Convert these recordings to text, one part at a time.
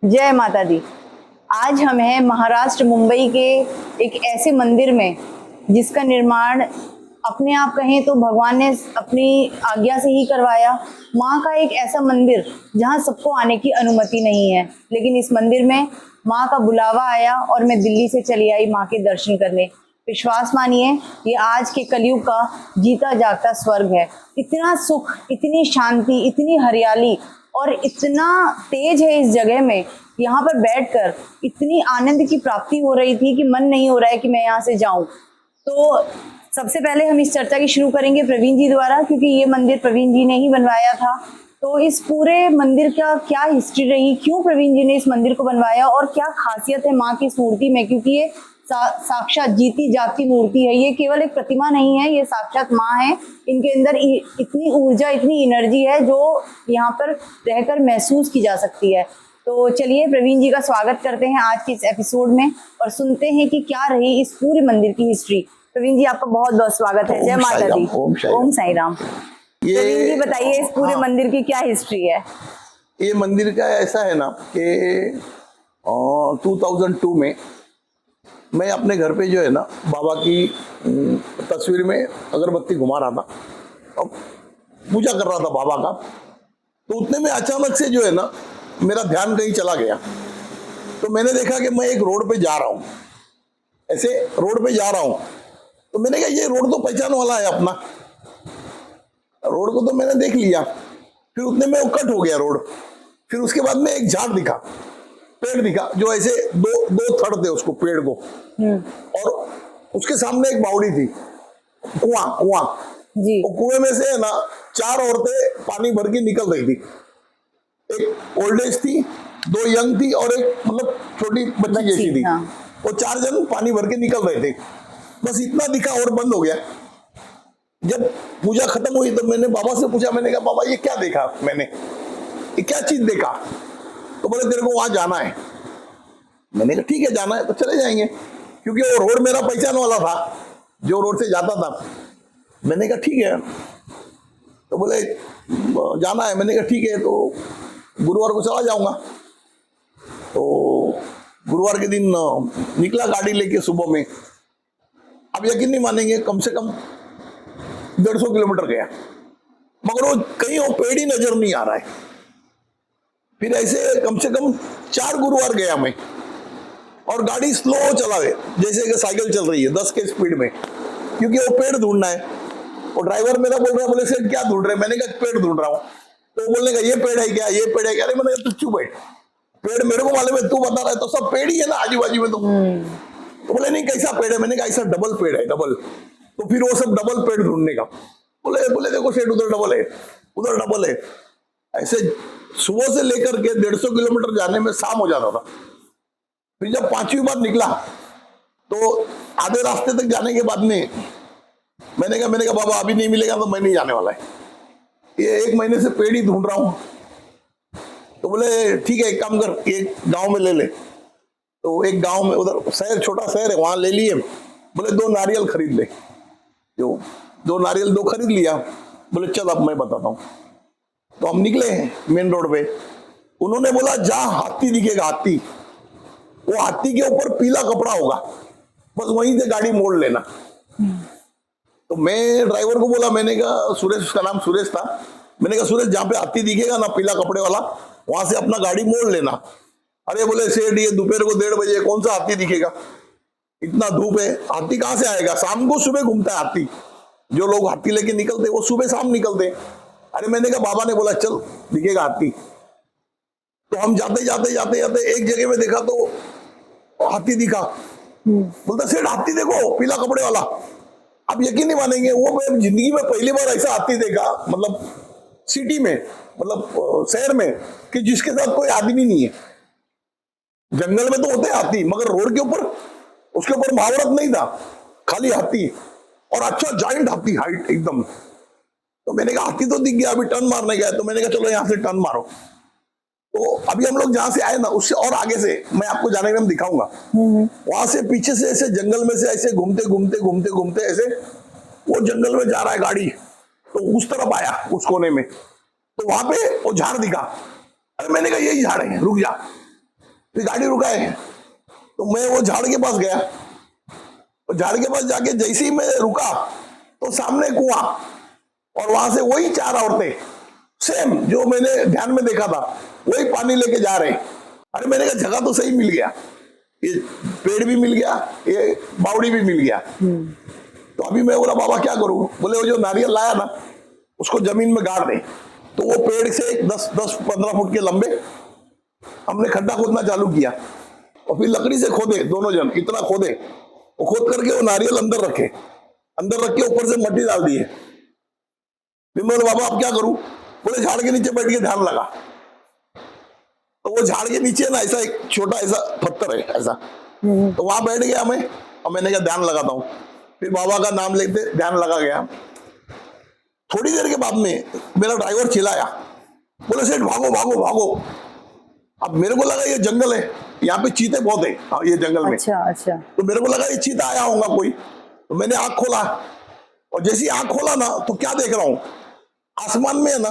जय माता दी। आज हम हैं महाराष्ट्र मुंबई के एक ऐसे मंदिर में जिसका निर्माण अपने आप कहें तो भगवान ने अपनी आज्ञा से ही करवाया। माँ का एक ऐसा मंदिर जहाँ सबको आने की अनुमति नहीं है, लेकिन इस मंदिर में माँ का बुलावा आया और मैं दिल्ली से चली आई माँ के दर्शन करने। विश्वास मानिए, ये आज के कलयुग का जीता जागता स्वर्ग है। इतना सुख, इतनी शांति, इतनी हरियाली और इतना तेज है इस जगह में। यहाँ पर बैठकर इतनी आनंद की प्राप्ति हो रही थी कि मन नहीं हो रहा है कि मैं यहाँ से जाऊं। तो सबसे पहले हम इस चर्चा की शुरू करेंगे प्रवीण जी द्वारा, क्योंकि ये मंदिर प्रवीण जी ने ही बनवाया था। तो इस पूरे मंदिर का क्या हिस्ट्री रही, क्यों प्रवीण जी ने इस मंदिर को बनवाया और क्या खासियत है माँ की इस मूर्ति में, क्योंकि ये साक्षात जीती जागती मूर्ति है। ये केवल एक प्रतिमा नहीं है, ये साक्षात माँ है। इनके अंदर इतनी ऊर्जा, इतनी एनर्जी है जो यहाँ पर रहकर महसूस की जा सकती है। तो चलिए प्रवीण जी का स्वागत करते हैं आज के इस एपिसोड में और सुनते हैं कि क्या रही इस पूरे मंदिर की हिस्ट्री। प्रवीण जी, आपका बहुत बहुत स्वागत है। जय माता दी। ओम साई राम। प्रवीण जी, बताइए इस पूरे मंदिर की क्या हिस्ट्री है। ये मंदिर का ऐसा है ना कि 2002 में मैं अपने घर पे जो है ना बाबा की तस्वीर में अगरबत्ती घुमा रहा था और पूजा कर रहा था बाबा का। तो उतने में अचानक से जो है ना मेरा ध्यान कहीं चला गया। तो मैंने देखा कि मैं एक रोड पे जा रहा हूँ, ऐसे रोड पे जा रहा हूँ। तो मैंने कहा ये रोड तो पहचान वाला है अपना, रोड को तो मैंने देख लिया। फिर उतने में वो कट हो गया रोड। फिर उसके बाद में एक झाड़ दिखा, पेड़ दिखा, जो ऐसे दो थड़ थे उसको, पेड़ को, और उसके सामने एक बावड़ी थी, कुआं जी। वो कुएं में से है ना 4 औरतें पानी भर के निकल रही थी। एक ओल्ड एज थी, 2 यंग थी और एक मतलब छोटी बच्ची जैसी थी। वो 4 जन पानी भर के निकल रहे थे। बस इतना दिखा और बंद हो गया। जब पूजा खत्म हुई तो मैंने बाबा से पूछा, मैंने कहा बाबा ये क्या देखा मैंने, ये क्या चीज देखा? तो बोले तेरे को वहां जाना है। मैंने कहा ठीक है, जाना है तो चले जाएंगे, क्योंकि वो रोड मेरा पहचान वाला था, जो रोड से जाता था। मैंने कहा ठीक है। तो बोले जाना है। मैंने कहा ठीक है, तो गुरुवार को चला जाऊंगा। तो गुरुवार के दिन निकला गाड़ी लेके सुबह में। अब यकीन नहीं मानेंगे, कम से कम 150 किलोमीटर गया, मगर वो कहीं वो पेड़ ही नजर नहीं आ रहा है। फिर ऐसे कम से कम 4 गुरुवार गया मैं, और गाड़ी स्लो चला गया, जैसे कि साइकिल चल रही है 10 के स्पीड में, क्योंकि वो पेड़ ढूंढना है। और ड्राइवर मेरा बोल रहा है, बोले सेठ क्या ढूंढ रहे? मैंने कहा पेड़ ढूंढ रहा हूँ। तो बोलने का ये पेड़ है क्या, ये पेड़ है क्या? अरे मैंने कहा तू चुप बैठ, पेड़ मेरे को मालूम है, तू बता रहा है तो सब पेड़ ही है ना आजू बाजू में। तो बोले नहीं कैसा पेड़ है? मैंने कहा ऐसा डबल पेड़ है, डबल। तो फिर वो सब डबल पेड़ ढूंढने का बोले देखो सेठ, उधर डबल है, उधर डबल है। ऐसे सुबह से लेकर के 150 किलोमीटर जाने में शाम हो जाता था। फिर जब 5वीं बार निकला तो आधे रास्ते तक जाने के बाद में मैंने कहा बाबा अभी नहीं मिलेगा तो मैं नहीं जाने वाला है, ये 1 महीने से पेड़ ही ढूंढ रहा हूँ। तो बोले ठीक है, एक काम कर, एक गांव में ले ले। तो एक गांव में, उधर शहर, छोटा शहर है, वहां ले लिए। बोले 2 नारियल खरीद ले। जो 2 नारियल 2 खरीद लिया। बोले चल अब मैं बताता हूँ। तो हम निकले मेन रोड पे। उन्होंने बोला जहां हाथी दिखेगा, हाथी, वो हाथी के ऊपर पीला कपड़ा होगा, बस वहीं से गाड़ी मोड़ लेना। तो मैं ड्राइवर को बोला, मैंने कहा सुरेश, उसका नाम सुरेश था, मैंने कहा सुरेश जहाँ पे हाथी दिखेगा ना पीला कपड़े वाला, वहां से अपना गाड़ी मोड़ लेना। अरे बोले सेठ ये दोपहर को 1:30 बजे कौन सा हाथी दिखेगा, इतना धूप है, हाथी कहाँ से आएगा? शाम को सुबह घूमता है हाथी, जो लोग हाथी लेके निकलते वो सुबह शाम निकलते। अरे मैंने कहा बाबा ने बोला चल दिखेगा हाथी। तो हम जाते एक जगह में देखा तो हाथी दिखा। बोलता सेठ हाथी देखो, पीला कपड़े वाला। अब यकीन नहीं मानेंगे, वो मैं जिंदगी में पहली बार ऐसा हाथी देखा, मतलब सिटी में, मतलब शहर में, कि जिसके साथ कोई आदमी नहीं है। जंगल में तो होते हाथी, मगर रोड के ऊपर, उसके ऊपर महावरत नहीं था, खाली हाथी, और अच्छा जाइंट हाथी, हाइट एकदम। तो मैंने कहा हाथी तो दिख गया, अभी टर्न मारने गया। तो मैंने कहा चलो यहाँ से टर्न मारो। तो अभी हम लोग जहां से आए ना, उससे और आगे से मैं आपको जाने में दिखाऊंगा। वहां से पीछे से ऐसे जंगल में से ऐसे घूमते ऐसे वो जंगल में जा रहा है गाड़ी। तो उस तरफ आया, उस कोने में, तो वहां पे वो झाड़ दिखा। अरे मैंने कहा यही झाड़ है, रुक जा। फिर गाड़ी रुकाए तो मैं वो झाड़ के पास गया, और झाड़ के पास जाके जैसे ही मैं रुका तो सामने कुआं, और वहां से वही 4 औरतें सेम जो मैंने ध्यान में देखा था वही पानी लेके जा रहे। अरे मैंने कहा जगह तो सही मिल गया, ये पेड़ भी मिल गया, ये बावड़ी भी मिल गया। तो अभी मैं बोला बाबा क्या करूं? बोले वो जो नारियल लाया ना उसको जमीन में गाड़ दे। तो वो पेड़ से 10-15 फुट के लंबे हमने खड्डा खोदना चालू किया, और फिर लकड़ी से खोदे दोनों जन, इतना खोदे, वो खोद करके वो नारियल अंदर रखे, अंदर रख के ऊपर से मट्टी डाल दिए। फिर मैं बोला बाबा अब क्या करूं? बोले झाड़ के नीचे बैठ के ध्यान लगा। तो वो झाड़ के नीचे ना ऐसा एक छोटा ऐसा पत्थर है ऐसा, तो वहां बैठ गया मैं, और मैंने कहा ध्यान लगाता हूँ। फिर बाबा का नाम लेते ध्यान लगा गया। थोड़ी देर के बाद में मेरा ड्राइवर चिल्लाया, बोले सेठ भागो भागो भागो। अब मेरे को लगा ये जंगल है, यहाँ पे चीते बहुत है। हाँ, ये जंगल में। अच्छा अच्छा। तो मेरे को लगा ये चीता आया होगा कोई, तो मैंने आंख खोला, और जैसे ही आंख खोला ना तो क्या देख रहा हूं, आसमान में है ना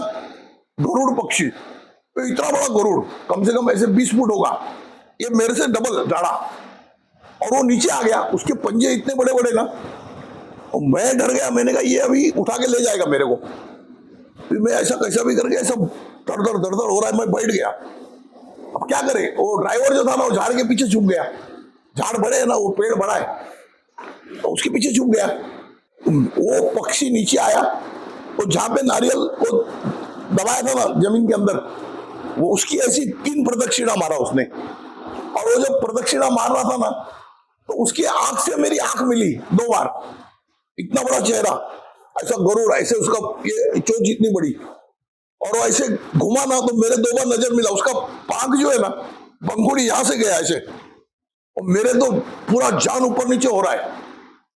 गरुड़ पक्षी, तो इतना बड़ा गरुड़, कम से कम ऐसे 20 फुट होगा, ये मेरे से डबल झाड़ा, और वो नीचे आ गया, उसके पंजे इतने बड़े बड़े ना, और मैं डर गया। मैंने कहा ये अभी उठा के ले जाएगा मेरे को। फिर मैं ऐसा कैसा भी करके ऐसा दर दर हो रहा है, मैं बैठ गया। अब क्या करे? वो ड्राइवर जो था ना वो झाड़ के पीछे छुप गया, झाड़ बड़े है ना, वो पेड़ बड़ा है, तो उसके पीछे छुप गया। वो पक्षी नीचे आया, तो जहां पे नारियल को दबाया था ना जमीन के अंदर, वो उसकी ऐसी 3 प्रदक्षिणा मारा उसने, और वो जब प्रदक्षिणा मार रहा था ना तो उसकी आंख से मेरी आंख मिली 2 बार। इतना बड़ा चेहरा, ऐसा गरुड़, ऐसे उसका ये चोंच इतनी बड़ी, और वो ऐसे घुमा ना तो मेरे 2 बार नजर मिला। उसका पांख जो है ना, पंखुड़ी यहां से गया ऐसे, और मेरे तो पूरा जान ऊपर नीचे हो रहा है।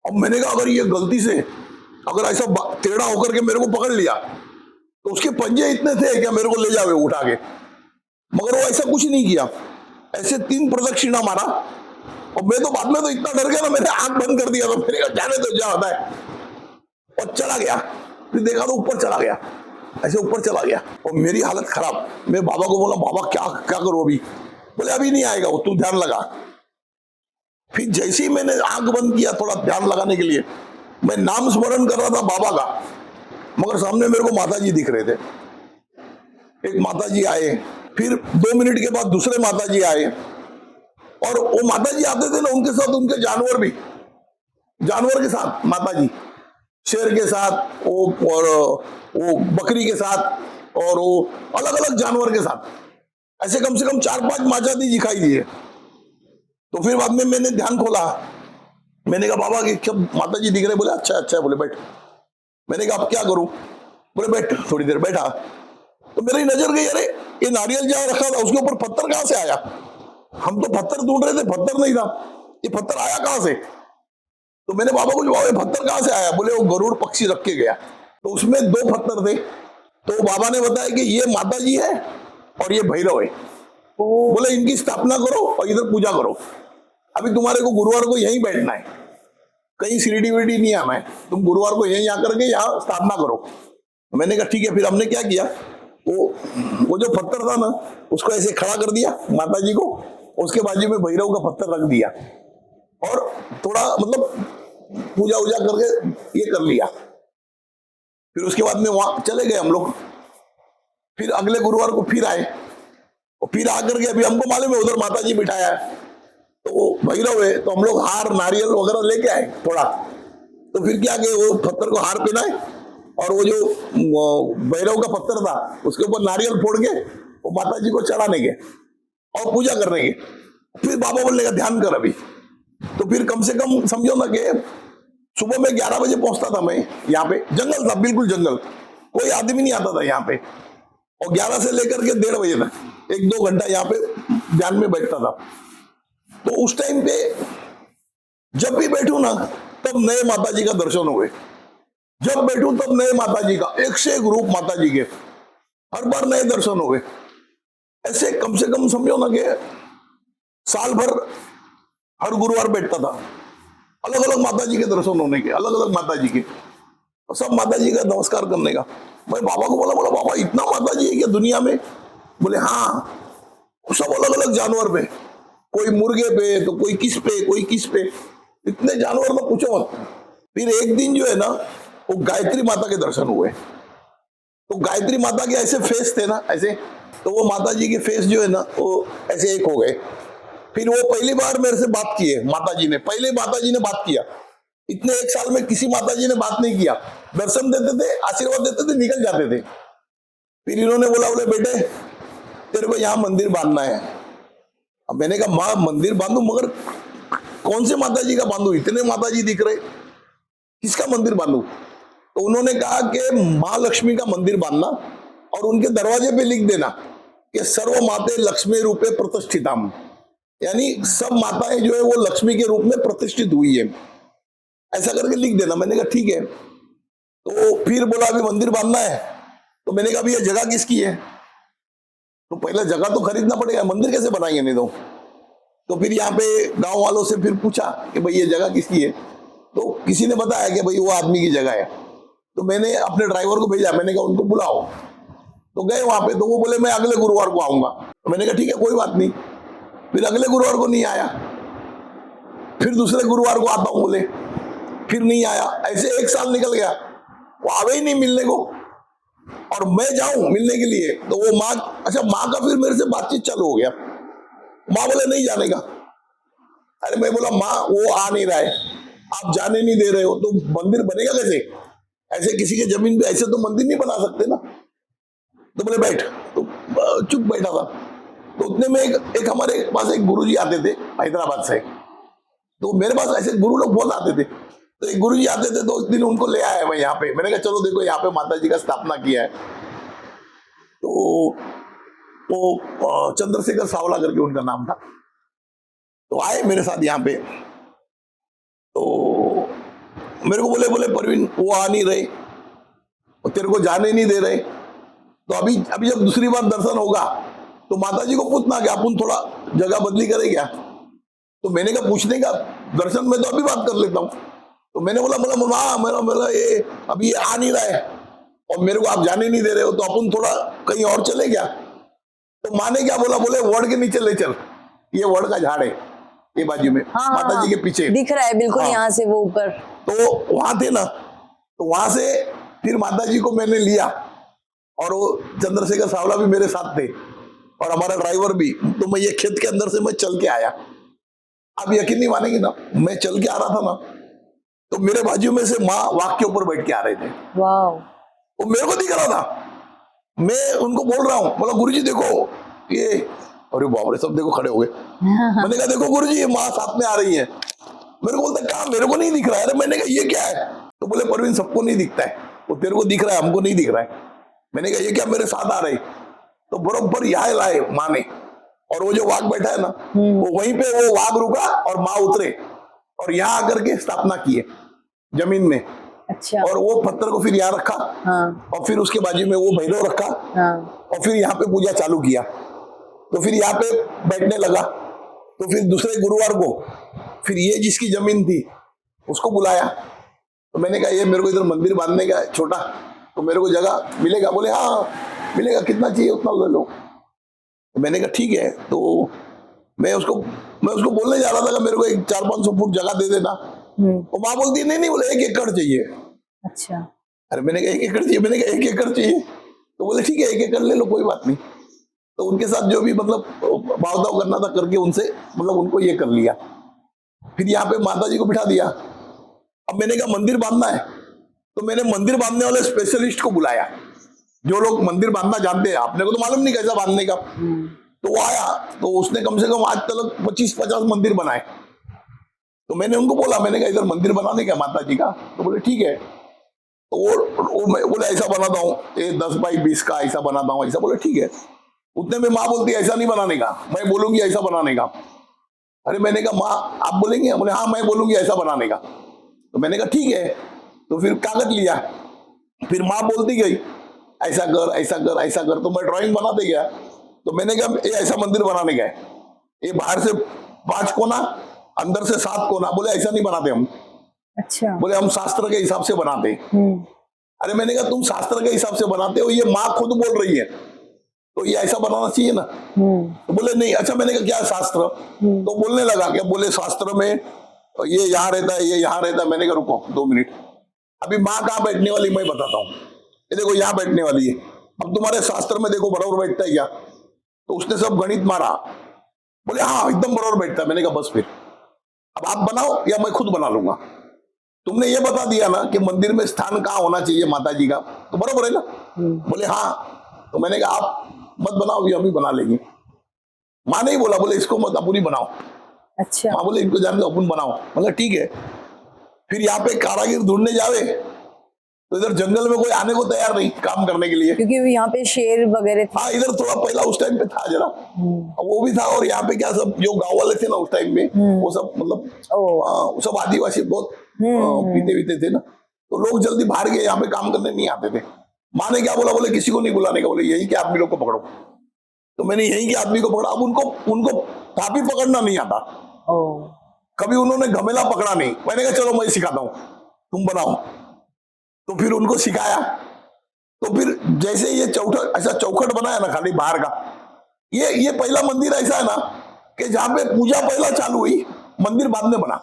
अब मैंने कहा अगर ये गलती से अगर ऐसा टेढ़ा होकर के मेरे को पकड़ लिया तो उसके पंजे इतने थे क्या मेरे को ले जावे उठा के, मगर वो ऐसा कुछ नहीं किया। ऐसे 3 प्रदक्षिणा मारा, और मैं तो बाद में तो इतना डर गया ना, मैंने आंख बंद कर दिया। तो मैंने कहा जाने तो जा होता है, और चला गया। फिर देखा तो ऊपर चला गया, ऐसे ऊपर चला गया, और मेरी हालत खराब। मैं बाबा को बोला बाबा क्या क्या करूं अभी? बोले अभी नहीं आएगा वो, तू ध्यान लगा। फिर जैसे ही मैंने आंख बंद किया थोड़ा ध्यान लगाने के लिए, मैं नाम स्मरण कर रहा था बाबा का, मगर सामने मेरे को माता जी दिख रहे थे। एक माता जी आए, फिर 2 मिनट के बाद दूसरे माता जी आए, और वो माता जी आते थे ना उनके साथ उनके जानवर भी, जानवर के साथ माता जी, शेर के साथ वो बकरी के साथ, और वो अलग अलग जानवर के साथ, ऐसे कम से कम 4-5 माता जी दिखाई दिए। तो फिर बाद में मैंने ध्यान खोला, मैंने कहा बाबा की सब माता जी दिख रहे। बोले अच्छा अच्छा, बोले बैठ। मैंने कहा अब क्या करूं? बोले बैठ। थोड़ी देर बैठा, तो मेरी नजर गई, अरे ये नारियल जहां रखा था उसके ऊपर पत्थर कहां से आया? हम तो पत्थर ढूंढ रहे थे, पत्थर नहीं था, ये पत्थर आया कहां से? तो मैंने बाबा को जवाब, पत्थर कहां से आया? बोले वो गरुड़ पक्षी रख के गया। तो उसमें 2 पत्थर थे, तो बाबा ने बताया कि ये माता जी है और ये भैरव है। बोले इनकी स्थापना करो और इधर पूजा करो। अभी तुम्हारे को गुरुवार को यहीं बैठना है, कहीं सीढ़ी वीढ़ी नहीं आना है, तुम गुरुवार को यहीं आकर के यहाँ स्थापना करो। मैंने कहा ठीक है। फिर हमने क्या किया, वो जो पत्थर था ना उसको ऐसे खड़ा कर दिया माता जी को, उसके बाजू में भैरव का पत्थर रख दिया, और थोड़ा मतलब पूजा वूजा करके ये कर लिया। फिर उसके बाद में वहां चले गए हम लोग। फिर अगले गुरुवार को फिर आए, और फिर आकर के अभी हमको मालूम है उधर माता जी बिठाया है, तो वो भैरव है, तो हम लोग हार नारियल वगैरह लेके आए थोड़ा। तो फिर क्या किया, वो पत्थर को हार पहनाए, और वो जो भैरव का पत्थर था उसके ऊपर नारियल फोड़ के वो माता जी को चढ़ाने के और पूजा करने के। फिर बाबा बोलने का ध्यान कर अभी। तो फिर कम से कम समझो ना कि सुबह में 11 बजे पहुंचता था मैं यहाँ पे। जंगल था, बिल्कुल जंगल, कोई आदमी नहीं आता था यहाँ पे, और 11 से लेकर के 1:30 बजे तक 1-2 घंटा यहाँ पे ध्यान में बैठता था। तो उस टाइम पे जब भी बैठू ना तब नए माता जी का दर्शन हुए, जब बैठू तब नए माता जी का, एक से एक रूप माता जी के, हर बार नए दर्शन हुए। ऐसे कम से कम समझो ना कि साल भर हर गुरुवार बैठता था, अलग अलग माता जी के दर्शन होने के, अलग अलग माता जी के, और सब माता जी का नमस्कार करने का। मैं बाबा को बोला बाबा इतना माता जी है क्या दुनिया में? बोले हाँ, सब अलग अलग जानवर पे। कोई मुर्गे पे, तो कोई किस पे, कोई किस पे, इतने जानवर में पूछो मत। फिर एक दिन जो है ना, वो गायत्री माता के दर्शन हुए। तो गायत्री माता के ऐसे फेस थे ना, ऐसे, तो वो माता जी के फेस जो है ना, वो ऐसे एक हो गए। फिर वो पहली बार मेरे से बात किए माता जी ने, पहले माता जी ने बात किया। इतने एक साल में किसी माता जी ने बात नहीं किया, दर्शन देते थे, आशीर्वाद देते थे, निकल जाते थे। फिर इन्होंने बोला, बोले बेटे तेरे को यहाँ मंदिर बांधना है। अब मैंने कहा माँ मंदिर बांधू, मगर कौन से माता जी का बांधू, इतने माता जी दिख रहे, किसका मंदिर बांधू? तो उन्होंने कहा कि माँ लक्ष्मी का मंदिर बांधना और उनके दरवाजे पे लिख देना कि सर्व माते लक्ष्मी रूपे प्रतिष्ठिताम, यानी सब माताएं जो है वो लक्ष्मी के रूप में प्रतिष्ठित हुई है, ऐसा करके लिख देना। मैंने कहा ठीक है। तो फिर बोला अभी मंदिर बांधना है। तो मैंने कहा अभी ये जगह किसकी है? तो पहले जगह तो खरीदना पड़ेगा, मंदिर कैसे बनाएंगे नहीं तो फिर यहाँ पे गांव वालों से फिर पूछा कि भाई ये जगह किसकी है? तो किसी ने बताया कि भाई वो आदमी की जगह है। तो मैंने अपने ड्राइवर को भेजा, मैंने कहा उनको बुलाओ। तो गए वहां पे, तो वो बोले मैं अगले गुरुवार को आऊंगा। तो मैंने कहा ठीक है कोई बात नहीं। फिर अगले गुरुवार को नहीं आया, फिर दूसरे गुरुवार को आता हूं बोले, फिर नहीं आया। ऐसे एक साल निकल गया, वो आवे ही नहीं मिलने को। और मैं जाऊं मिलने के लिए तो वो माँ, अच्छा माँ का फिर मेरे से बातचीत चालू हो गया। माँ बोले नहीं जाने का। अरे मैं बोला माँ वो आ नहीं रहा है, आप जाने नहीं दे रहे हो, तो मंदिर बनेगा कैसे? ऐसे किसी के जमीन पे ऐसे तो मंदिर नहीं बना सकते ना। तो बोले बैठ। तो चुप बैठा था। तो उतने में एक हमारे पास एक गुरुजी आते थे हैदराबाद से। तो मेरे पास ऐसे गुरु लोग बहुत आते थे। तो एक गुरुजी आते थे, तो एक दिन उनको ले आया मैं यहाँ पे। मैंने कहा चलो देखो यहाँ पे माता जी का स्थापना किया है। तो वो चंद्रशेखर सावला करके उनका नाम था। तो आए मेरे साथ यहाँ पे। तो मेरे को बोले परवीन वो आ नहीं रहे, तेरे को जाने नहीं दे रहे। तो अभी जब दूसरी बार दर्शन होगा तो माता जी को पूछना कि अपन थोड़ा जगह बदली करें क्या? तो मैंने कहा पूछने का, दर्शन में तो अभी बात कर लेता हूँ। तो मैंने बोला मेरा ये अभी आ नहीं रहा है और मेरे को आप जाने नहीं दे रहे हो, तो अपन थोड़ा कहीं और चले क्या? तो माँ ने क्या बोला, बोले वड़ के नीचे ले चल, ये वड़ का झाड़ है ये बाजू में, हाँ, माता जी के पीछे दिख रहा है बिल्कुल। हाँ। यहाँ से वो ऊपर, तो वहां थे ना, तो वहां से फिर माता जी को मैंने लिया और वो चंद्रशेखर सावला भी मेरे साथ थे और हमारा ड्राइवर भी। तो मैं ये खेत के अंदर से मैं चल के आया। आप यकीन नहीं मानेंगे ना, मैं चल के आ रहा था ना, तो मेरे बाजू में से माँ वाघ के ऊपर बैठ के आ रहे थे। वाह, वो मेरे को दिख रहा था। मैं उनको बोल रहा हूँ, बोला गुरुजी देखो ये, अरे बाप रे सब देखो खड़े हो गए। मैंने कहा देखो गुरुजी ये माँ साथ में आ रही है। मेरे को बोलता कहा मेरे को नहीं दिख रहा है। अरे मैंने कहा ये क्या है? तो बोले परवीन सबको नहीं दिखता है, वो तेरे को दिख रहा है, हमको नहीं दिख रहा है। मैंने कहा ये क्या मेरे साथ आ रही? तो बरोबर यहाँ लाए माँ ने, और वो जो वाघ बैठा है ना, वो वहीं पे वो वाघ रुका और माँ उतरे और यहाँ आकर के स्थापना की है जमीन में। अच्छा। और वो पत्थर को फिर यहाँ रखा, हाँ, और फिर उसके बाजू में वो भैरव रखा, हाँ, और फिर यहाँ पे पूजा चालू किया। तो फिर यहाँ पे बैठने लगा। तो फिर दूसरे गुरुवार को फिर ये जिसकी जमीन थी उसको बुलाया। तो मैंने कहा ये मेरे को इधर मंदिर बांधने का है छोटा, तो मेरे को जगह मिलेगा? बोले हाँ मिलेगा, कितना चाहिए उतना ले लो। तो मैंने कहा ठीक है। तो मैं उसको बोलने जा रहा था कि मेरे को एक 400-500 फुट जगह दे देना। तो माँ बोलती है नहीं बोले 1 एकड़ चाहिए। अच्छा। अरे मैंने कहा 1 एकड़ चाहिए? मैंने कहा 1 एकड़ चाहिए? तो बोले ठीक है 1 एकड़ ले लो कोई बात नहीं। तो उनके साथ जो भी मतलब भाव करना था करके उनसे मतलब उनको ये कर लिया। फिर यहाँ पे माता जी को बिठा दिया। अब मैंने कहा मंदिर बांधना है, तो मैंने मंदिर बांधने वाले स्पेशलिस्ट को बुलाया, जो लोग मंदिर बांधना जानते हैं। आपने को तो मालूम नहीं कैसा बांधने का। तो वो आया, तो उसने कम से कम आज तक 25-50 मंदिर बनाए। तो मैंने उनको बोला, मैंने कहा इधर मंदिर बनाने का माता जी का। तो बोले ठीक है। तो वो मैं बोले ऐसा बनाता हूँ, ये 10 बाई 20 का ऐसा बनाता हूँ ऐसा। बोले ठीक है। उतने में माँ बोलती है ऐसा नहीं बनाने का, मैं बोलूंगी ऐसा बनाने का। अरे मैंने कहा माँ आप बोलेंगे? बोले हाँ मैं बोलूंगी ऐसा बनाने का। तो मैंने कहा ठीक है। तो फिर कागज लिया, फिर माँ बोलती गई ऐसा कर ऐसा कर ऐसा कर। तो मैं ड्राइंग बनाते गया। तो मैंने कहा ये ऐसा मंदिर बनाने का है, ये बाहर से 5 कोना अंदर से 7 कोना। बोले ऐसा नहीं बनाते हम। अच्छा। बोले हम शास्त्र के हिसाब से बनाते। अरे मैंने कहा तुम शास्त्र के हिसाब से बनाते हो, ये माँ खुद बोल रही है तो ये ऐसा बनाना चाहिए ना। तो बोले नहीं। अच्छा, मैंने कहा क्या शास्त्र? तो बोलने लगा, क्या बोले शास्त्र में ये यहाँ रहता है, ये यहाँ रहता है। मैंने कहा रुको 2 मिनट, अभी माँ कहाँ बैठने वाली मैं बताता हूँ। ये देखो यहाँ बैठने वाली है, अब तुम्हारे शास्त्र में देखो बराबर बैठता है क्या? तो उसने सब गणित मारा, बोले हाँ एकदम बराबर बैठता है। मैंने कहा बस फिर अब आप बनाओ या मैं खुद बना लूंगा। तुमने ये बता दिया ना कि मंदिर में स्थान कहाँ होना चाहिए माता जी का, तो बराबर है ना। बोले हाँ। तो मैंने कहा आप मत बनाओ, ये हम ही बना लेंगे। माँ नहीं बोला, बोले इसको मत, अपन ही बनाओ। अच्छा। माँ बोले इनको जान दो, अपन बनाओ। मतलब ठीक है। फिर यहाँ पे कारागिर ढूंढने जावे तो इधर जंगल में कोई आने को तैयार नहीं काम करने के लिए, क्योंकि यहाँ पे शेर वगैरह थे। हाँ इधर थोड़ा पहला उस टाइम पे था जरा, वो भी था। और यहाँ पे क्या सब जो गांव वाले थे ना उस टाइम में, वो सब मतलब सब आदिवासी बहुत पीते वीते थे ना, तो लोग जल्दी बाहर गए, यहाँ पे काम करने नहीं आते थे। माँ ने क्या बोला, बोले किसी को नहीं बुलाने का, बोले यही के आदमी लोग को पकड़ो। तो मैंने यही के आदमी को पकड़ा। अब उनको थापी पकड़ना नहीं आता, कभी उन्होंने घमेला पकड़ा नहीं। मैंने कहा चलो मैं सिखाता हूँ, तुम बनाओ। तो फिर उनको सिखाया। तो फिर जैसे ये चौखट, ऐसा चौखट बनाया ना खाली बाहर का, ये पहला मंदिर ऐसा है ना कि जहां पे पूजा पहला चालू हुई, मंदिर बाद में बना।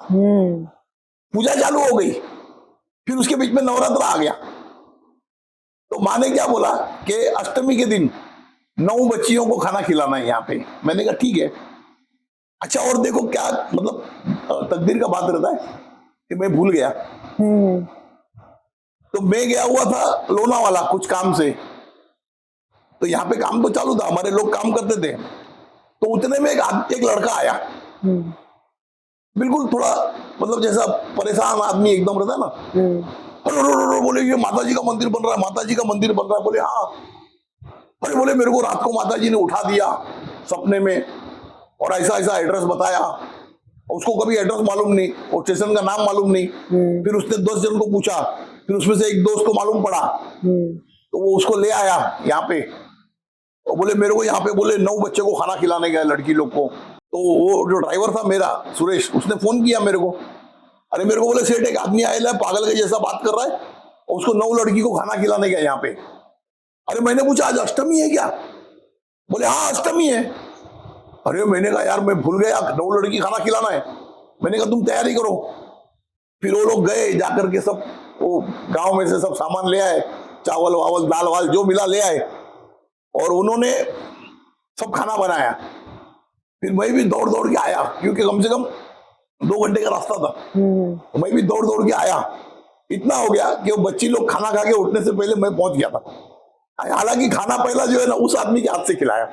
पूजा चालू हो गई, फिर उसके बीच में नवरात्र आ गया। तो माँ ने क्या बोला कि अष्टमी के दिन 9 बच्चियों को खाना खिलाना है यहाँ पे। मैंने कहा ठीक है। अच्छा, और देखो क्या मतलब तकदीर का बात रहता है कि मैं भूल गया। तो मैं गया हुआ था लोनावाला कुछ काम से, तो यहाँ पे काम तो चालू था, हमारे लोग काम करते थे। तो उतने में एक लड़का आया, बिल्कुल थोड़ा मतलब जैसा परेशान आदमी एकदम रहता है ना। अरे बोले ये माता जी का मंदिर बन रहा है, माता जी का मंदिर बन रहा है। बोले हाँ। अरे बोले मेरे को रात को माता जी ने उठा दिया सपने में, और ऐसा ऐसा एड्रेस बताया। उसको कभी एड्रेस मालूम नहीं और स्टेशन का नाम मालूम नहीं। फिर उसने 10 जन को पूछा, फिर उसमें से एक दोस्त को मालूम पड़ा, तो वो उसको ले आया यहाँ पे। और बोले मेरे को यहाँ पे बोले 9 बच्चे को खाना खिलाने गया, लड़की लोग को। तो वो जो ड्राइवर था मेरा सुरेश, उसने फोन किया मेरे को। अरे मेरे को बोले सेठ एक आदमी आया है पागल के जैसा बात कर रहा है, और उसको 9 लड़की को खाना खिलाने गया यहाँ पे। अरे मैंने पूछा आज अष्टमी है क्या? बोले हाँ अष्टमी है। अरे मैंने कहा यार मैं भूल गया, 9 लड़की खाना खिलाना है। मैंने कहा तुम तैयारी करो। फिर वो लोग गए, जाकर के सब वो गांव में से सब सामान ले आए, चावल वावल दाल वाल जो मिला ले आए, और उन्होंने सब खाना बनाया। फिर मैं भी दौड़ दौड़ के आया, क्योंकि कम से कम 2 घंटे का रास्ता था। तो मैं भी दौड़ दौड़ के आया। इतना हो गया कि वो बच्ची लोग खाना खा के उठने से पहले मैं पहुंच गया था। हालांकि खाना पहला जो है ना उस आदमी के हाथ से खिलाया।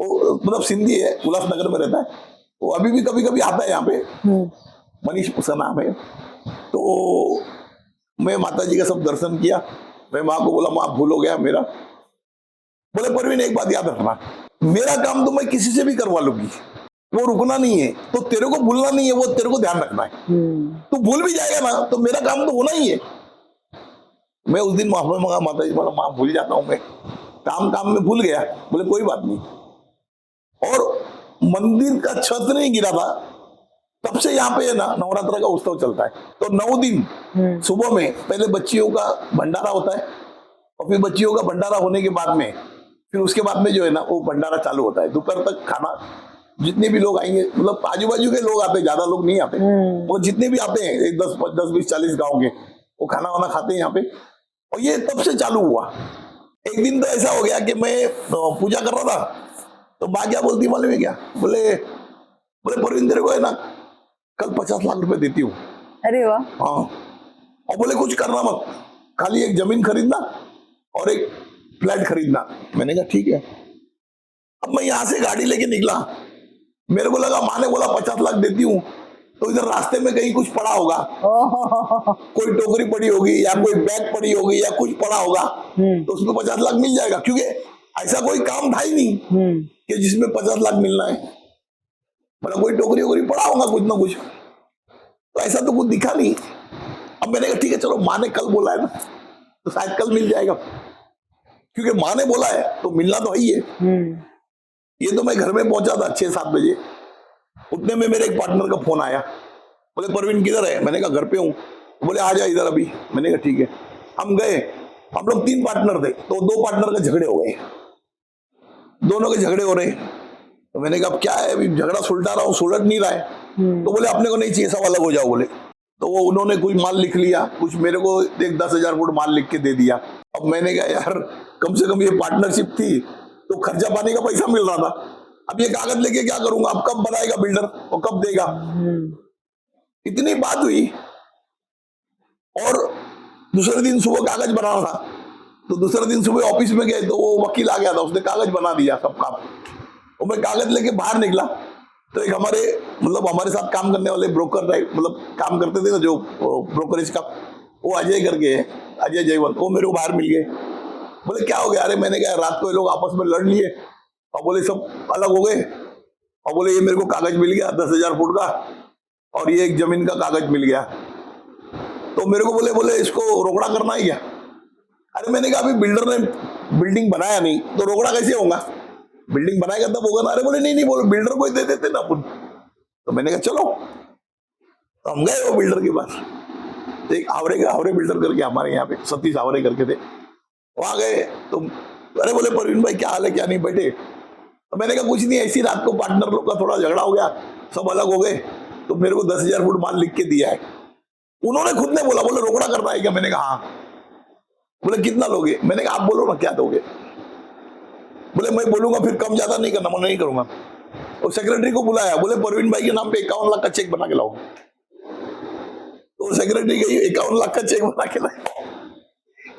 वो मतलब सिंधी है, उल्लासनगर में रहता है। वो अभी भी कभी कभी आता है यहाँ पे, मनीष उसका नाम है। तो मैं माता जी का सब दर्शन किया। मैं माँ को बोला माँ भूल हो गया मेरा। बोले परवीन एक बात याद रखना, मेरा काम तो मैं किसी से भी करवा लूंगी, वो रुकना नहीं है। तो तेरे को भूलना नहीं है, वो तेरे को ध्यान रखना है। तू भूल भी जाएगा ना तो मेरा काम तो होना ही है। मैं उस दिन माफी मांगा माता जी, बोला माँ भूल जाता हूं मैं, काम में भूल गया। बोले कोई बात नहीं। और मंदिर का छत नहीं गिरा था तब से यहाँ पे ना नवरात्र का उत्सव चलता है। तो 9 दिन सुबह में पहले बच्चियों का भंडारा होता है, और फिर बच्चियों का भंडारा होने के बाद में फिर उसके बाद में जो है ना वो भंडारा चालू होता है। दोपहर तक खाना जितने भी लोग आएंगे, मतलब आजू बाजू के लोग आते हैं, ज्यादा लोग नहीं आते, वो जितने भी आते हैं 10 20 40 गाँव के, वो खाना वाना खाते हैं यहाँ पे। और ये तब से चालू हुआ। एक दिन तो ऐसा हो गया कि मैं पूजा कर रहा था, तो माँ क्या बोलती मालूम है क्या? बोले परविंदर को है ना कल 50 लाख रुपए देती हूँ। अरे वाह। हाँ। और बोले कुछ करना मत, खाली एक जमीन खरीदना और एक फ्लैट खरीदना। मैंने कहा ठीक है। अब मैं यहाँ से गाड़ी लेके निकला, मेरे को लगा माँ ने बोला 50 लाख देती हूँ, तो इधर रास्ते में कहीं कुछ पड़ा होगा, कोई टोकरी पड़ी होगी या कोई बैग पड़ी होगी या कुछ पड़ा होगा, तो उसमें 50 लाख मिल जाएगा। क्योंकि ऐसा कोई काम था ही नहीं कि जिसमें 50 लाख मिलना है। मतलब कोई टोकरी वोकरी पड़ा होगा कुछ ना कुछ, तो ऐसा तो कुछ दिखा नहीं। अब मैंने कहा ठीक है चलो, माँ ने कल बोला है ना तो शायद कल मिल जाएगा, क्योंकि माँ ने बोला है तो मिलना तो है ही है। ये तो मैं घर में पहुंचा था 6-7 बजे, उतने में मेरे एक पार्टनर का फोन आया। बोले परवीन किधर है? मैंने कहा घर पे हूँ। बोले आ जा इधर अभी। मैंने कहा ठीक है। हम गए, हम लोग 3 पार्टनर थे, तो 2 पार्टनर के झगड़े हो गए। दोनों के झगड़े हो रहे। तो मैंने कहा अब क्या है, अभी झगड़ा सुलटा रहा हूँ, सुलट नहीं रहा है। तो बोले अपने को नहीं चाहिए, सब अलग हो जाओ बोले। तो वो उन्होंने कुछ माल लिख लिया, कुछ मेरे को एक 10,000 फुट माल लिख के दे दिया। अब मैंने कहा यार कम से कम ये पार्टनरशिप थी तो खर्चा पानी का पैसा मिल रहा था, अब ये कागज लेके क्या करूंगा, अब कब बनाएगा बिल्डर और कब देगा। इतनी बात हुई और दूसरे दिन सुबह कागज बनाना था, तो दूसरे दिन सुबह ऑफिस में गए तो वो वकील आ गया था, उसने कागज बना दिया सब काम। और मैं कागज लेके बाहर निकला तो एक हमारे मतलब हमारे साथ काम करने वाले ब्रोकर टाइप मतलब काम करते थे ना जो ब्रोकरेज का, वो अजय करके है, अजय जयवंत, वो मेरे को बाहर मिल गए। बोले क्या हो गया? अरे मैंने कहा रात को ये लोग आपस में लड़ लिए और बोले सब अलग हो गए, और बोले ये मेरे को कागज मिल गया 10,000 फुट का और ये एक जमीन का कागज मिल गया। तो मेरे को बोले इसको रोकड़ा करना है क्या? अरे मैंने कहा अभी बिल्डर ने बिल्डिंग बनाया नहीं तो रोकड़ा कैसे होगा, बिल्डिंग बनाएगा तब होगा ना। अरे बोले नहीं बोलो बिल्डर को ही दे देते ना अपन। तो मैंने कहा चलो, तो हम गए वो बिल्डर के पास, एक आवरे बिल्डर करके हमारे यहाँ पे सतीश आवरे करके थे, वहां गए तो अरे बोले परवीन भाई क्या हाल है, क्या नहीं, बैठे। तो मैंने कहा कुछ नहीं, ऐसी रात को पार्टनर लोग का थोड़ा झगड़ा हो गया, सब अलग हो गए, तो मेरे को 10,000 फुट माल लिख के दिया है। उन्होंने खुद ने बोला, बोले रोकड़ा करना है क्या? मैंने कहा हाँ। बोले कितना लोगे? मैंने कहा आप बोलो ना क्या दोगे। बोले मैं बोलूंगा फिर कम ज्यादा नहीं करना, मैं नहीं करूंगा। और सेक्रेटरी को बुलाया, बोले परवीन भाई के नाम पे 51 लाख का चेक बना के लाओ। तो सेक्रेटरी गई 51 लाख का चेक बना के लाया।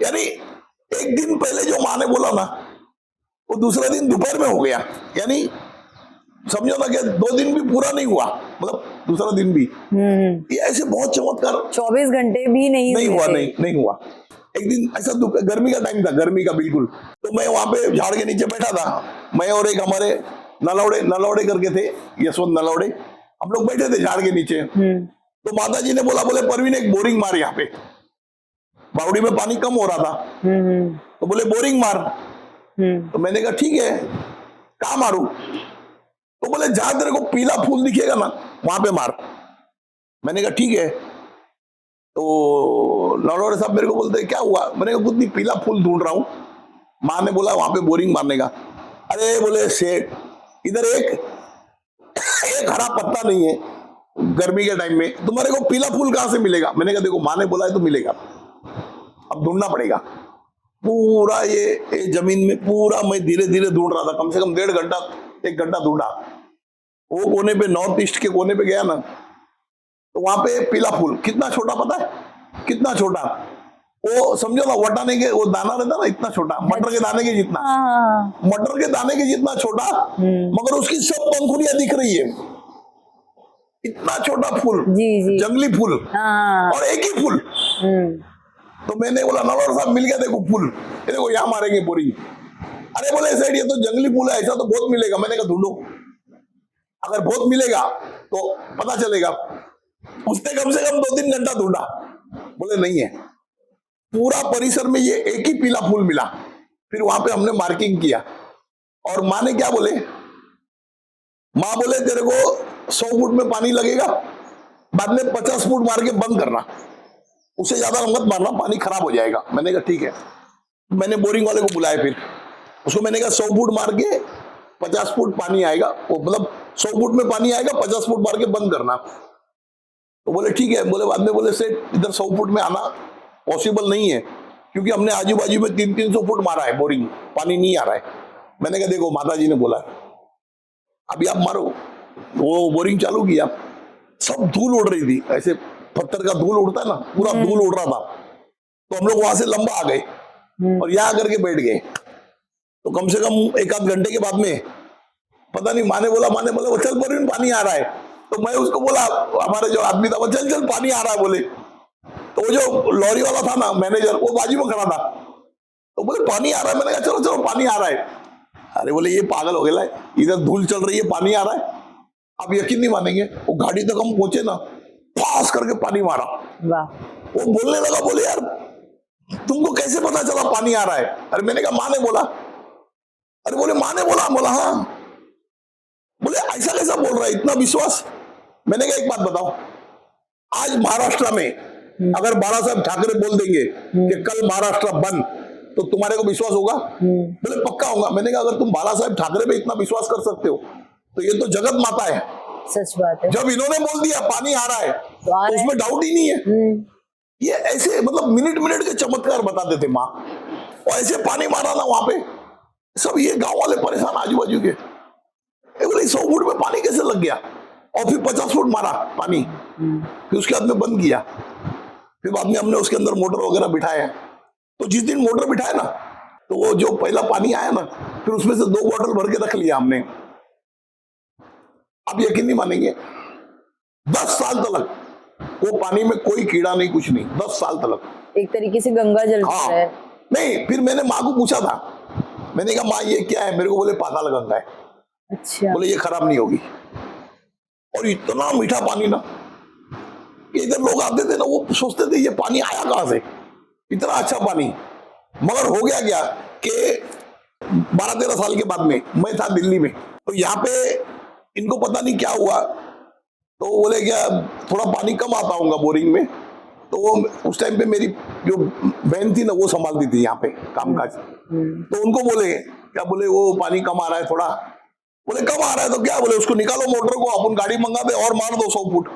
यानी एक दिन पहले जो माँ ने बोला ना वो दूसरा दिन दोपहर में हो गया, यानी समझो ना कि 2 दिन भी पूरा नहीं हुआ, मतलब दूसरा दिन भी। ये ऐसे बहुत चमत्कार 24 घंटे भी नहीं हुआ, नहीं हुआ। एक दिन ऐसा गर्मी का टाइम था, गर्मी का बिल्कुल, तो मैं वहां पे झाड़ के नीचे बैठा था, मैं और एक हमारे नलौड़े करके थे, यशवंत नलौड़े, हम लोग बैठे थे झाड़ के नीचे। तो माता जी ने बोला, बोले परवीन एक बोरिंग मार यहाँ पे, बावड़ी में पानी कम हो रहा था, तो बोले बोरिंग मार। तो मैंने कहा ठीक है, कहाँ मारू? तो बोले जहां तेरे को पीला फूल दिखेगा ना वहां पे मार। मैंने कहा ठीक है। तो नलौड़े साहब मेरे को बोलते क्या हुआ? मैंने कहा कुछ नहीं, पीला फूल ढूंढ रहा हूं। माँ ने बोला वहां पे बोरिंग मारने का। अरे बोले सेठ इधर एक हरा पत्ता नहीं है गर्मी के टाइम में, तुम्हारे को पीला फूल कहां से मिलेगा? मैंने कहा देखो माँ ने बोला है तो मिलेगा, अब ढूंढना पड़ेगा। पूरा ये जमीन में पूरा मैं धीरे धीरे ढूंढ रहा था, कम से कम 1.5 घंटा 1 घंटा ढूंढा। वो कोने पे नॉर्थ ईस्ट के कोने पे गया ना, तो वहां पे पीला फूल कितना छोटा पता है? कितना छोटा, वो समझो ना वटाने के वो दाना रहता ना इतना छोटा, मटर के दाने के जितना, मटर के दाने के जितना छोटा, मगर उसकी सब पंखुड़ियां दिख रही है। इतना छोटा फूल, जी। जंगली फूल, और एक ही फूल। तो मैंने बोला नलौड़ साहब मिल गया देखो फूल, ये देखो यहाँ मारेंगे बोरिंग। अरे बोले सेठ ये तो जंगली फूल है, ऐसा तो बहुत मिलेगा। मैंने कहा ढूंढो, अगर बहुत मिलेगा तो पता चलेगा। उसने कम से कम 2-3 घंटा ढूंढा, बोले नहीं है। पूरा परिसर में ये एक ही पीला फूल मिला। फिर वहां पे हमने मार्किंग किया और माँ ने क्या बोले, माँ बोले तेरे को 100 फुट में पानी लगेगा, बाद में 50 फुट मार के बंद करना, उससे ज्यादा मत मारना, पानी खराब हो जाएगा। मैंने कहा ठीक है। मैंने बोरिंग वाले को बुलाया, फिर उसको मैंने कहा 100 फुट मार के 50 फुट पानी आएगा, वो मतलब 100 फुट में पानी आएगा, 50 फुट मार के बंद करना। तो बोले ठीक है। बोले बाद में बोले सेठ इधर 100 फुट में आना पॉसिबल नहीं है, क्योंकि हमने आजू बाजू में 300 फुट मारा है बोरिंग, पानी नहीं आ रहा है। मैंने कहा देखो माता जी ने बोला अभी आप मारो। वो बोरिंग चालू किया, सब धूल उड़ रही थी, ऐसे पत्थर का धूल उड़ता है ना, पूरा धूल उड़ रहा था। तो हम लोग वहां से लंबा आ गए और यहाँ आकर के बैठ गए। तो कम से कम 1-8 घंटे के बाद में पता नहीं माँ ने बोला वो चल परवीन पानी आ रहा है। तो मैं उसको बोला, हमारे जो आदमी था वो चल पानी आ रहा है बोले। तो वो जो लॉरी वाला था ना मैनेजर, वो बाजू में खड़ा था, तो बोले पानी आ रहा है। मैंने कहा चलो पानी आ रहा है। अरे बोले ये पागल हो गया, इधर धूल चल रही है पानी आ रहा है। आप यकीन नहीं मानेंगे, वो गाड़ी तक हम पहुंचे ना, पास करके पानी मारा। वो बोलने लगा, बोले यार तुमको कैसे पता चला पानी आ रहा है? अरे मैंने कहा माँ ने बोला। अरे बोले माँ ने बोला? बोला हाँ। बोले ऐसा कैसा बोल रहा है, इतना विश्वास? मैंने कहा एक बात बताओ, आज महाराष्ट्र में अगर बाला साहब ठाकरे बोल देंगे कि कल महाराष्ट्र बंद, तो तुम्हारे को विश्वास होगा? बोले पक्का होगा। मैंने कहा अगर तुम बाला साहेब ठाकरे पे इतना विश्वास कर सकते हो तो ये तो जगत माता है। सच बात है। जब इन्होंने बोल दिया पानी आ रहा है आ तो रहा उसमें डाउट ही नहीं है। ये ऐसे मतलब मिनट मिनट के चमत्कार बताते थे माँ, और ऐसे पानी मारा ना वहां पे, सब ये गांव वाले परेशान आजू बाजू के। बोले 100 फुट में पानी कैसे लग गया, और फिर 50 फुट मारा पानी, फिर उसके बाद में बंद किया। फिर बाद में हमने उसके अंदर मोटर वगैरह बिठाया। तो जिस दिन मोटर बिठाया ना, तो वो जो पहला पानी आया ना, फिर उसमें से 2 बोतल भर के रख लिया हमने। आप यकीन नहीं मानेंगे, 10 साल तक वो पानी में कोई कीड़ा नहीं, कुछ नहीं, 10 साल तक। एक तरीके से गंगा जल हाँ, है। नहीं, फिर मैंने माँ को पूछा था, मैंने कहा माँ ये क्या है? मेरे को बोले पाताल गंगा है। अच्छा। बोले ये खराब नहीं होगी। और इतना मीठा पानी ना, इधर लोग आते थे ना, वो सोचते थे ये पानी आया कहां से, इतना अच्छा पानी। मगर हो गया क्या कि 12-13 साल के बाद में मैं था दिल्ली में, तो यहाँ पे इनको पता नहीं क्या हुआ, तो बोले क्या थोड़ा पानी कम आता होगा बोरिंग में। तो उस टाइम पे मेरी जो बहन थी ना, वो संभालती थी यहाँ पे कामकाज। तो उनको बोले क्या, बोले वो पानी कम आ रहा है थोड़ा। बोले कम आ रहा है तो क्या, बोले उसको निकालो मोटर को, अपन गाड़ी मंगा दे और मार दो 100 फुट,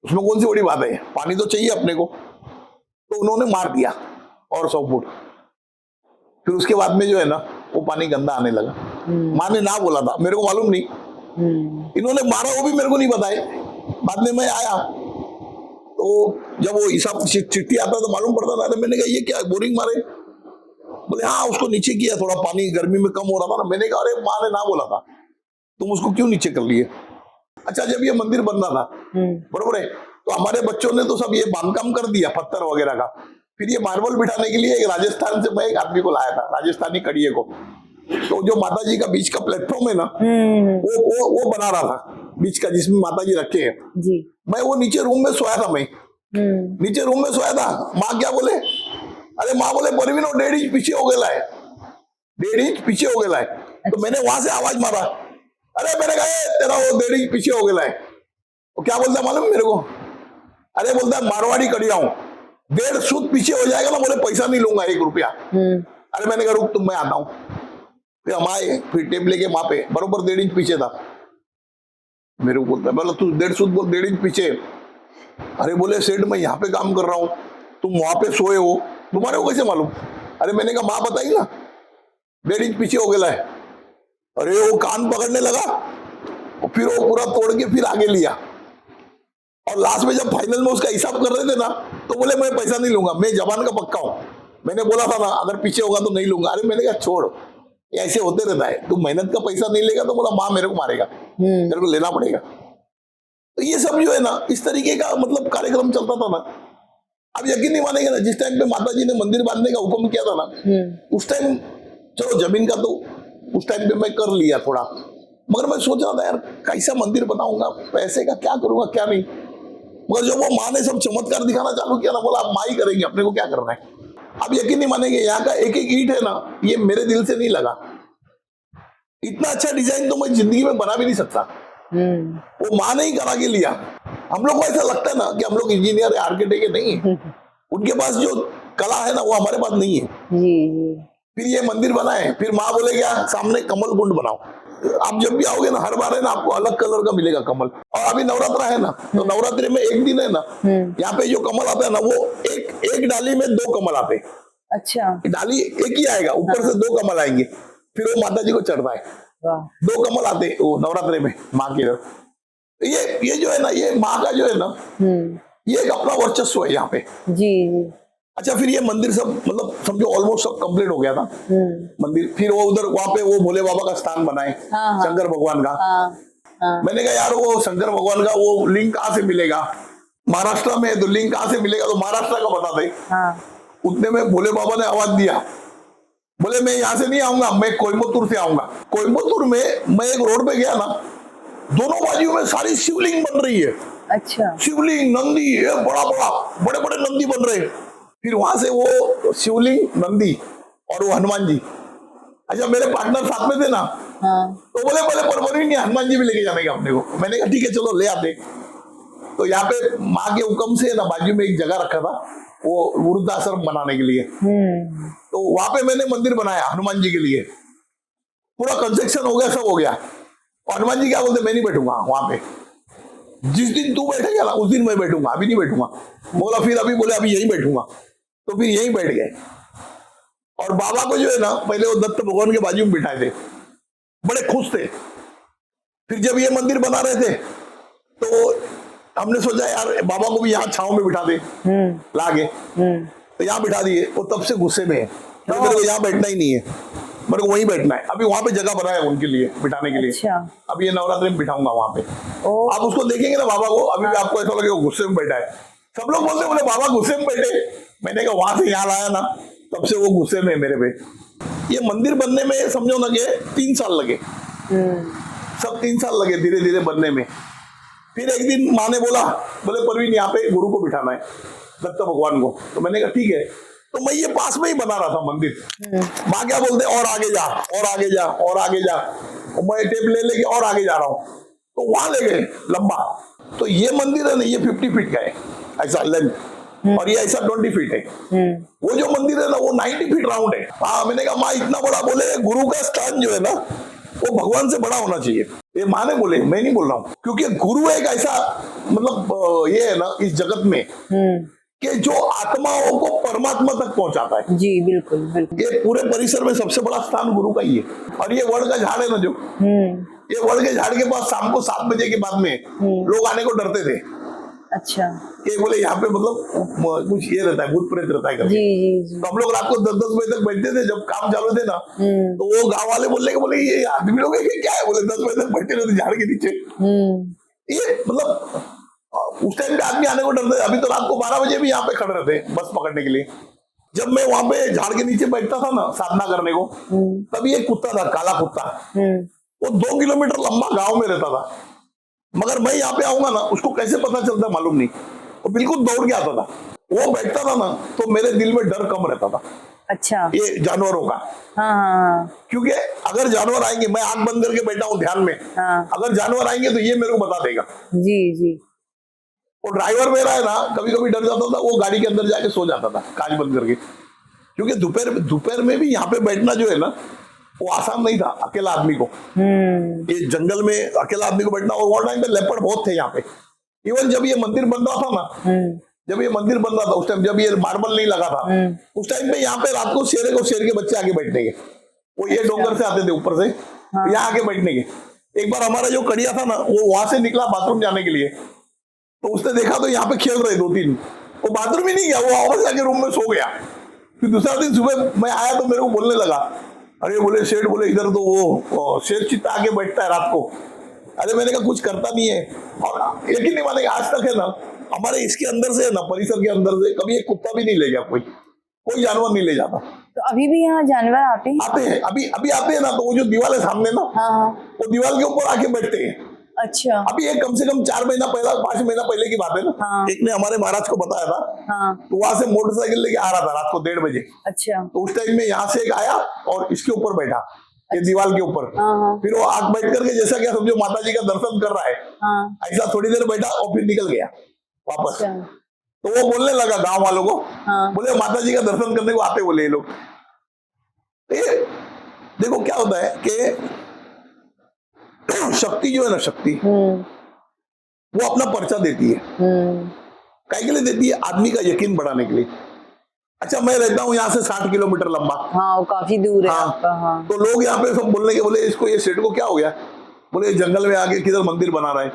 उसमें कौन सी बड़ी बात है, पानी तो चाहिए अपने को। तो उन्होंने मार दिया और 100 फुट। फिर उसके बाद में जो है ना, वो पानी गंदा आने लगा। माँ ने ना बोला था, मेरे को मालूम नहीं, इन्होंने मारा वो भी मेरे को नहीं बताए। बाद में मैं आया तो जब वो हिसाब चिट्ठी आता तो मालूम पड़ता था। तो मैंने कहा ये क्या बोरिंग मारे? बोले हाँ उसको नीचे किया, थोड़ा पानी गर्मी में कम हो रहा था ना। मैंने कहा अरे माँ ने ना बोला था, तुम उसको क्यों नीचे कर लिए? अच्छा जब ये मंदिर बन रहा था, बरोबर है, तो हमारे बच्चों ने तो सब ये बांधकाम कर दिया पत्थर वगैरह का। फिर ये मार्बल बिठाने के लिए एक राजस्थान से मैं एक आदमी को लाया था, राजस्थानी कड़िए को। तो जो माता जी का बीच का प्लेटफॉर्म है ना, वो बना रहा था बीच का, जिसमें माता जी रखे हैं जी। मैं वो नीचे रूम में सोया था। मैं नीचे रूम में सोया था। माँ क्या बोले, अरे माँ बोले परवीन 1.5 इंच पीछे हो गया है, 1.5 इंच पीछे हो गया है। तो मैंने वहां से आवाज मारा, अरे मैंने कहा तेरा वो 1.5 इंच पीछे हो गया है। वो क्या बोलता मालूम मेरे को, अरे बोलता है मारवाड़ी कड़िया हूं, 1.5 सूत पीछे हो जाएगा ना, बोले पैसा नहीं लूंगा 1 रुपया। अरे मैंने कहा रुक तुम, मैं आता हूं। फिर हम आए, फिर टेप लेके वहां पे बरोबर 1.5 इंच पीछे था। मेरे को बोलता है बोला तू 1.5 सूत बोल 1.5 इंच पीछे। अरे बोले सेठ मैं यहाँ पे काम कर रहा हूँ, तुम वहां पे सोए हो, तुम्हारे को कैसे मालूम? अरे मैंने कहा माँ बताई ना 1.5 इंच पीछे हो गया है। अरे वो कान पकड़ने लगा, और फिर वो पूरा तोड़ के फिर आगे लिया। और लास्ट में जब फाइनल में उसका हिसाब कर रहे थे ना, तो बोले मैं पैसा नहीं लूंगा, मैं जबान का पक्का हूं, मैंने बोला था ना अगर पीछे होगा तो नहीं लूंगा। अरे मैंने कहा छोड़, ये ऐसे होते रहता है, तू मेहनत का पैसा नहीं लेगा तो बोला माँ मेरे को मारेगा, मेरे को लेना पड़ेगा। तो ये सब जो है ना, इस तरीके का मतलब कार्यक्रम चलता था ना। अब यकीन नहीं मानेंगे ना, जिस टाइम पे माता जी ने मंदिर बांधने का हुक्म किया था ना, उस टाइम चलो जमीन का तो उस टाइम पे मैं कर लिया थोड़ा, मगर मैं सोच रहा था यार कैसा मंदिर बनाऊंगा, पैसे का क्या करूंगा क्या नहीं। मगर जब वो माँ ने सब चमत्कार दिखाना चालू किया ना, बोला आप माँ ही करेंगे, अपने को क्या करना है। आप यकीन नहीं मानेंगे, यहाँ का एक एक ईंट है ना, ये मेरे दिल से नहीं लगा। इतना अच्छा डिजाइन तो मैं जिंदगी में बना भी नहीं सकता, वो माँ ने ही करा के लिया। हम लोग को ऐसा लगता है ना कि हम लोग इंजीनियर है, आर्किटेक्ट नहीं है, उनके पास जो कला है ना वो हमारे पास नहीं है। फिर ये मंदिर बनाए, फिर माँ बोले क्या सामने कमल कुंड बनाओ। आप जब भी आओगे ना, हर बार है ना आपको अलग कलर का मिलेगा कमल। और अभी नवरात्रा है ना, तो नवरात्रि में एक दिन है ना, यहाँ पे जो कमल आता है ना, वो एक डाली में 2 कमल आते हैं। अच्छा, डाली एक ही आएगा, ऊपर से 2 कमल आएंगे, फिर वो माता जी को चढ़ता है। 2 कमल आते वो नवरात्रि में माँ की तरफ। ये जो है ना, ये माँ का जो है ना, ये एक अपना वर्चस्व है यहाँ पे जी। अच्छा फिर ये मंदिर सब मतलब समझो ऑलमोस्ट सब कंप्लीट हो गया था मंदिर। फिर वो उधर वहां पे वो भोले बाबा का स्थान बनाए, शंकर भगवान का। मैंने कहा यार वो शंकर भगवान का वो लिंक कहाँ से मिलेगा, महाराष्ट्र में है तो लिंक कहाँ से मिलेगा, तो महाराष्ट्र का बता दे। उतने में भोले बाबा ने आवाज दिया, बोले मैं यहाँ से नहीं आऊंगा, मैं कोयम्बतूर से आऊंगा। कोयम्बतूर में मैं एक रोड पे गया ना, दोनों बाजू में सारी शिवलिंग बन रही है। अच्छा, शिवलिंग नंदी बड़ा बड़ा बड़े बड़े नंदी बन रहे हैं। फिर वहां से वो शिवलिंग नंदी और वो हनुमान जी। अच्छा मेरे पार्टनर साथ में थे ना, तो बोले परवीन हनुमान जी भी लेके जाने का अपने को। मैंने कहा ठीक है चलो ले आते। तो यहाँ पे माँ के हुक्म से ना बाजू में एक जगह रखा था, वो वृद्धाश्रम बनाने के लिए। तो वहां पे मैंने मंदिर बनाया हनुमान जी के लिए, पूरा कंस्ट्रक्शन हो गया, सब हो गया। और हनुमान जी क्या बोलते, मैं नहीं बैठूंगा वहां पे, जिस दिन तू बैठेगा ना उस दिन मैं बैठूंगा, अभी नहीं बैठूंगा। बोला फिर अभी बोले अभी यहीं बैठूंगा, तो फिर यहीं बैठ गए। और बाबा को जो है ना पहले वो दत्त भगवान के बाजू में बिठाए थे, बड़े खुश थे। फिर जब ये मंदिर बना रहे थे तो हमने सोचा यार बाबा को भी यहाँ छांव में बिठा दे, लाके तो यहाँ बिठा दिए। वो तब से गुस्से में है, तो मेरे को यहाँ बैठना ही नहीं है, मेरे को वहीं बैठना है। अभी वहां पे जगह बनाया उनके लिए बिठाने के लिए। अच्छा। अभी ये नवरात्रि में बिठाऊंगा वहां पे। आप उसको देखेंगे ना बाबा को, अभी भी आपको ऐसा लगेगा गुस्से में बैठा है। सब लोग बोलते बोले बाबा गुस्से में बैठे, मैंने कहा वहां से यहाँ लाया ना, तब से वो गुस्से में मेरे पे। ये मंदिर बनने में समझो ना कि 3 साल लगे, सब 3 साल लगे धीरे धीरे बनने में। फिर एक दिन माँ ने बोला, बोले परवीन यहाँ पे गुरु को बिठाना है, दत्त भगवान को। तो मैंने कहा ठीक है। तो मैं ये पास में ही बना रहा था मंदिर। माँ क्या बोलते और आगे जा और आगे जा और आगे जा, और मैं टेप ले लेके और आगे जा रहा हूँ, तो वहां ले गए लंबा। तो ये मंदिर है ना, ये 50 फीट का है ऐसा लेंथ, और ये ऐसा 20 फीट है। वो जो मंदिर है ना वो 90 फीट राउंड है। हाँ, मैंने कहा माँ इतना बड़ा, बोले गुरु का स्थान जो है ना वो भगवान से बड़ा होना चाहिए। ये माँ ने बोले, मैं नहीं बोल रहा हूँ, क्योंकि गुरु एक ऐसा मतलब ये है ना इस जगत में कि जो आत्माओं को परमात्मा तक पहुंचाता है। जी बिल्कुल बिल्कुल। ये पूरे परिसर में सबसे बड़ा स्थान गुरु का ही है। और ये वड़ का झाड़ है ना जो, ये वड़ के झाड़ के पास शाम को 7 बजे के बाद में लोग आने को डरते थे। अच्छा। कि बोले यहाँ पे मतलब कुछ ये रहता है, भूत प्रेत रहता है करके। जी। तो हम लोग रात को 10-10 बजे तक बैठते थे, जब काम चालू थे ना तो वो गांव वाले बोले ये आदमी लोग क्या है, बोले 10 बजे तक बैठे रहते झाड़ के नीचे। ये मतलब उस टाइम पे आदमी आने को डरते थे। अभी तो रात को 12 बजे भी यहाँ पे खड़े रहते बस पकड़ने के लिए। जब मैं वहां पे झाड़ के नीचे बैठता था ना साधना करने को, तभी एक कुत्ता था, काला कुत्ता, वो 2 किलोमीटर लंबा गांव में रहता था। मगर मैं यहाँ पे आऊंगा ना, उसको कैसे पता चलता मालूम नहीं, वो बिल्कुल दौड़ के आता था। वो बैठता था ना तो मेरे दिल में डर कम रहता था। अच्छा। ये जानवरों का। हाँ। क्योंकि अगर जानवर आएंगे, मैं आंख बंद करके बैठा हूँ ध्यान में, अगर जानवर आएंगे तो ये मेरे को बता देगा। जी। वो ड्राइवर मेरा है ना, कभी कभी डर जाता था, वो गाड़ी के अंदर जाके सो जाता था कांच बंद करके। क्योंकि दोपहर में भी यहाँ पे बैठना जो है ना वो आसान नहीं था अकेला आदमी को। ये जंगल में अकेला आदमी को बैठना, और वो टाइम पे लेपर्ड बहुत थे यहाँ पे। इवन जब ये मंदिर बन रहा था ना, जब ये मंदिर बन रहा था उस टाइम, जब ये मार्बल नहीं लगा था उस टाइम पे यहाँ पे रात को शेर के बच्चे आके बैठने के, वो ये डोंगर से आते थे ऊपर से यहाँ आके बैठने के। एक बार हमारा जो कड़िया था ना वो वहां से निकला बाथरूम जाने के लिए, तो उसने देखा तो यहाँ पे खेल रहे 2-3, वो बाथरूम ही नहीं गया, वो वापस जाके रूम में सो गया। फिर दूसरा दिन सुबह मैं आया तो मेरे को बोलने लगा, अरे बोले सेठ, बोले इधर तो वो शेर चीता आके बैठता है रात को। अरे मैंने कहा कुछ करता नहीं है। और यकीन नहीं मानेगा, आज तक है ना हमारे इसके अंदर से है ना, परिसर के अंदर से कभी एक कुत्ता भी नहीं ले गया, कोई जानवर नहीं ले जाता। तो अभी भी यहाँ जानवर आते हैं? अभी आते हैं ना, तो वो जो दीवार है सामने ना, वो दीवार के ऊपर आके बैठते हैं। अच्छा। अभी ये कम से कम 4 महीना पहला 5 महीना पहले की बात है ना। एक ने हमारे महाराज को बताया था। तो वहां से मोटरसाइकिल लेके आ रहा था रात को 1:30 बजे। अच्छा। तो उस टाइम में यहाँ से एक आया और इसके ऊपर बैठा, ये दीवार के ऊपर। फिर वो आग बैठ करके जैसा क्या समझो माता जी का दर्शन कर रहा है, ऐसा थोड़ी देर बैठा और फिर निकल गया वापस। तो वो बोलने लगा गांव वालों को, बोले माता जी का दर्शन करने को आते बोले ये लोग। देखो क्या होता है कि शक्ति जो है ना, शक्ति वो अपना पर्चा देती है। काय के लिए देती है? आदमी का यकीन बढ़ाने के लिए। अच्छा, मैं रहता हूँ यहाँ से 60 किलोमीटर लंबा। हाँ, वो काफी दूर है आपका। हाँ। तो लोग यहाँ पे सब बोलने के, बोले इसको, ये सेठ को क्या हो गया, बोले जंगल में आके किधर मंदिर बना रहा है।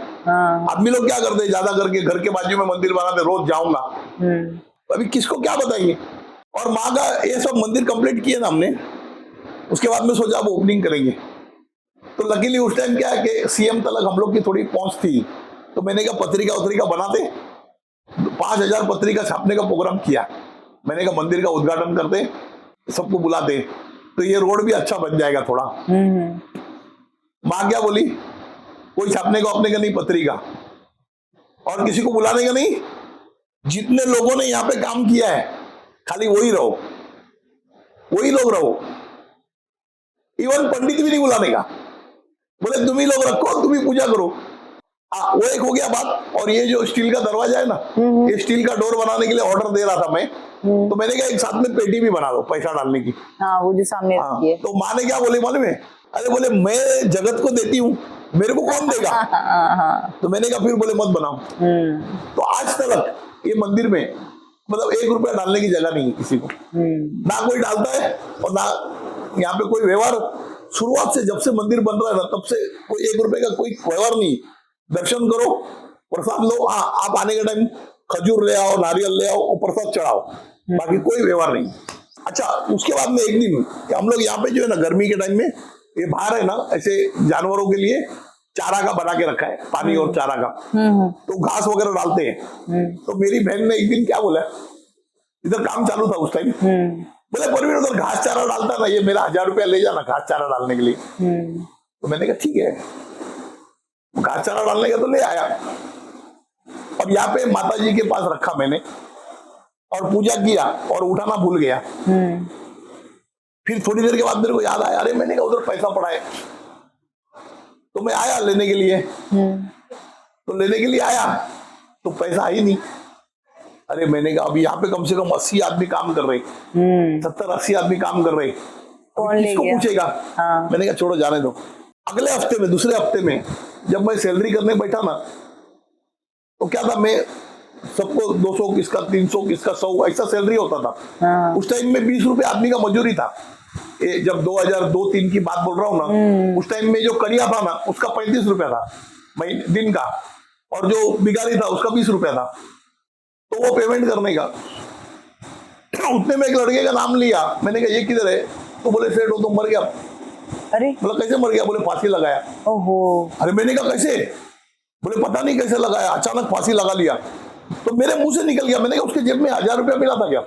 आदमी लोग क्या करते हैं, ज्यादा करके घर के बाजू में मंदिर बनाते, रोज जाऊंगा। अभी किसको क्या बताएंगे। और माँ का ये सब मंदिर कंप्लीट किए ना हमने, उसके बाद में सोचा अब ओपनिंग करेंगे। तो लकीली उस टाइम क्या है कि सीएम तक हम लोग की थोड़ी पहुंच थी, तो मैंने कहा पत्रिका बनाते, 5000 पत्रिका छापने का प्रोग्राम किया। मैंने कहा मंदिर का उद्घाटन करते, सबको बुलाते, तो ये रोड भी अच्छा बन जाएगा थोड़ा। माँ क्या बोली, कोई छापने को अपने का नहीं पत्रिका, और किसी को बुलाने का नहीं। जितने लोगों ने यहाँ पे काम किया है खाली वही रहो, वही लोग रहो। इवन पंडित भी नहीं बुलाने का, बोले तुम ही लोग रखो, तुम ही पूजा करो। हाँ, वो एक हो गया बात। और ये जो स्टील का दरवाजा है ना, ये स्टील का डोर बनाने के लिए ऑर्डर दे रहा था मैं, तो मैंने कहा एक साथ में पेटी भी बना दो पैसा डालने की। हाँ, वो जो सामने हाँ, रखी है। तो माँ ने क्या बोले मालूम है? अरे बोले मैं जगत को देती हूँ, मेरे को कौन देगा? हाँ। तो मैंने कहा फिर बोले मत बनाओ। तो आज तक ये मंदिर में मतलब 1 रुपया डालने की जगह नहीं है किसी को, ना कोई डालता है और ना यहाँ पे कोई व्यवहार। शुरुआत से जब से मंदिर बन रहा है ना, तब से कोई 1 रुपए का कोई व्यवहार नहीं। दर्शन करो, प्रसाद लो, आप आने के टाइम खजूर ले आओ, नारियल ले आओ और प्रसाद चढ़ाओ, बाकी कोई व्यवहार नहीं। अच्छा, उसके बाद में एक दिन हम लोग यहाँ पे जो है ना, गर्मी के टाइम में ये बाहर है ना, ऐसे जानवरों के लिए चारा का बना के रखा है, पानी और चारा का, तो घास वगैरह डालते हैं। तो मेरी बहन ने एक दिन क्या बोला, इधर काम चालू था उस टाइम, बोले परवीन उधर घास चारा डालता ना, ये मेरा 1000 रुपया ले जाना घास चारा डालने के लिए। तो मैंने कहा ठीक है, घास चारा डालने का तो ले आया। और यहाँ पे माता जी के पास रखा मैंने और पूजा किया और उठाना भूल गया। फिर थोड़ी देर के बाद मेरे को याद आया, अरे मैंने कहा उधर पैसा पड़ा है। तो मैं आया लेने के लिए, तो लेने के लिए आया तो पैसा ही नहीं। अरे मैंने कहा अभी यहाँ पे कम से कम 80 आदमी काम कर रहे, 70-80 आदमी काम कर रहे, कौन ले किसको गया? पूछेगा? हाँ। मैंने कहा छोड़ो जाने दो। अगले हफ्ते में, दूसरे हफ्ते में जब मैं सैलरी करने बैठा ना, तो क्या था, मैं सबको 200 किसका, 300 किसका, 100 ऐसा सैलरी होता था। हाँ। उस टाइम में 20 रुपए आदमी का मजूरी था। ये जब 2002-3 की बात बोल रहा हूँ ना, उस टाइम में जो कड़िया था ना, उसका 35 रुपया था दिन का, और जो बिगारी था उसका 20 रुपया था। तो वो पेमेंट करने का, उतने में एक लड़के का नाम लिया। मैंने कहा ये किधर है? तो बोले सेठ वो तो मर गया। अरे बोला कैसे मर गया? बोले फांसी लगाया। ओहो। अरे मैंने कहा कैसे? बोले पता नहीं कैसे लगाया, अचानक फांसी लगा लिया। तो मेरे मुंह से निकल गया, मैंने कहा उसके जेब में 1000 रुपया मिला था क्या?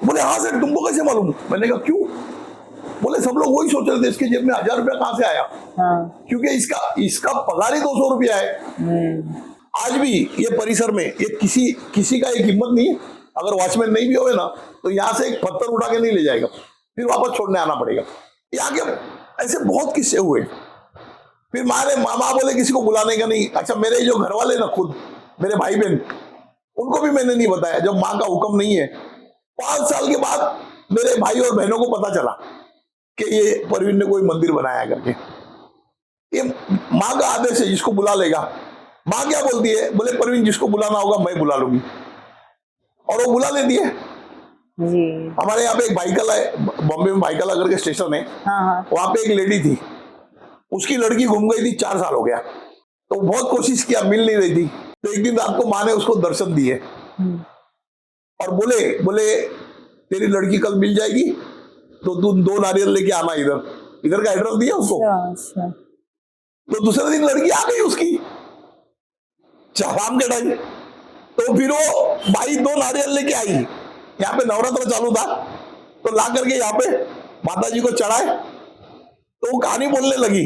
बोले हाँ सेठ, तुमको कैसे मालूम? मैंने कहा क्यों? बोले सब लोग वही सोच रहे थे, इसके जेब में 1000 रुपया कहाँ से आया? हाँ। क्योंकि इसका पगार ही 200 रुपया है। आज भी ये परिसर में ये किसी का एक हिम्मत नहीं है, अगर वॉचमैन नहीं भी होवे ना, तो यहाँ से एक पत्थर उठा के नहीं ले जाएगा, फिर वापस छोड़ने आना पड़ेगा। यहाँ के ऐसे बहुत किस्से हुए। फिर मारे मामा बोले किसी को बुलाने का नहीं। अच्छा, मेरे जो घर वाले ना, खुद मेरे भाई बहन, उनको भी मैंने नहीं बताया जब माँ का हुक्म नहीं है। 5 साल के बाद मेरे भाई और बहनों को पता चला कि ये परवीन ने कोई मंदिर बनाया करके। ये माँ का आदेश है, जिसको बुला लेगा। माँ क्या बोलती है? बोले परवीन जिसको बुलाना होगा मैं बुला लूंगी, और वो बुला लेती है। जी। हमारे यहाँ पे एक भाईकला है, बॉम्बे में भाईकला करके स्टेशन है, हाँ। वहां पे एक लेडी थी, उसकी लड़की गुम गई थी, 4 साल हो गया। तो बहुत कोशिश किया, मिल नहीं रही थी। तो एक दिन रात को माँ ने उसको दर्शन दिए और बोले तेरी लड़की कल मिल जाएगी, तो तू 2 नारियल लेके आना इधर का एड्रेस दिया उसको। अच्छा। तो दूसरे दिन लड़की आ गई उसकी शाम के टाइम। तो फिर वो भाई 2 नारियल लेके आई। यहाँ पे नवरात्र चालू था, तो ला करके यहाँ पे माता जी को चढ़ाए। तो वो कहानी बोलने लगी,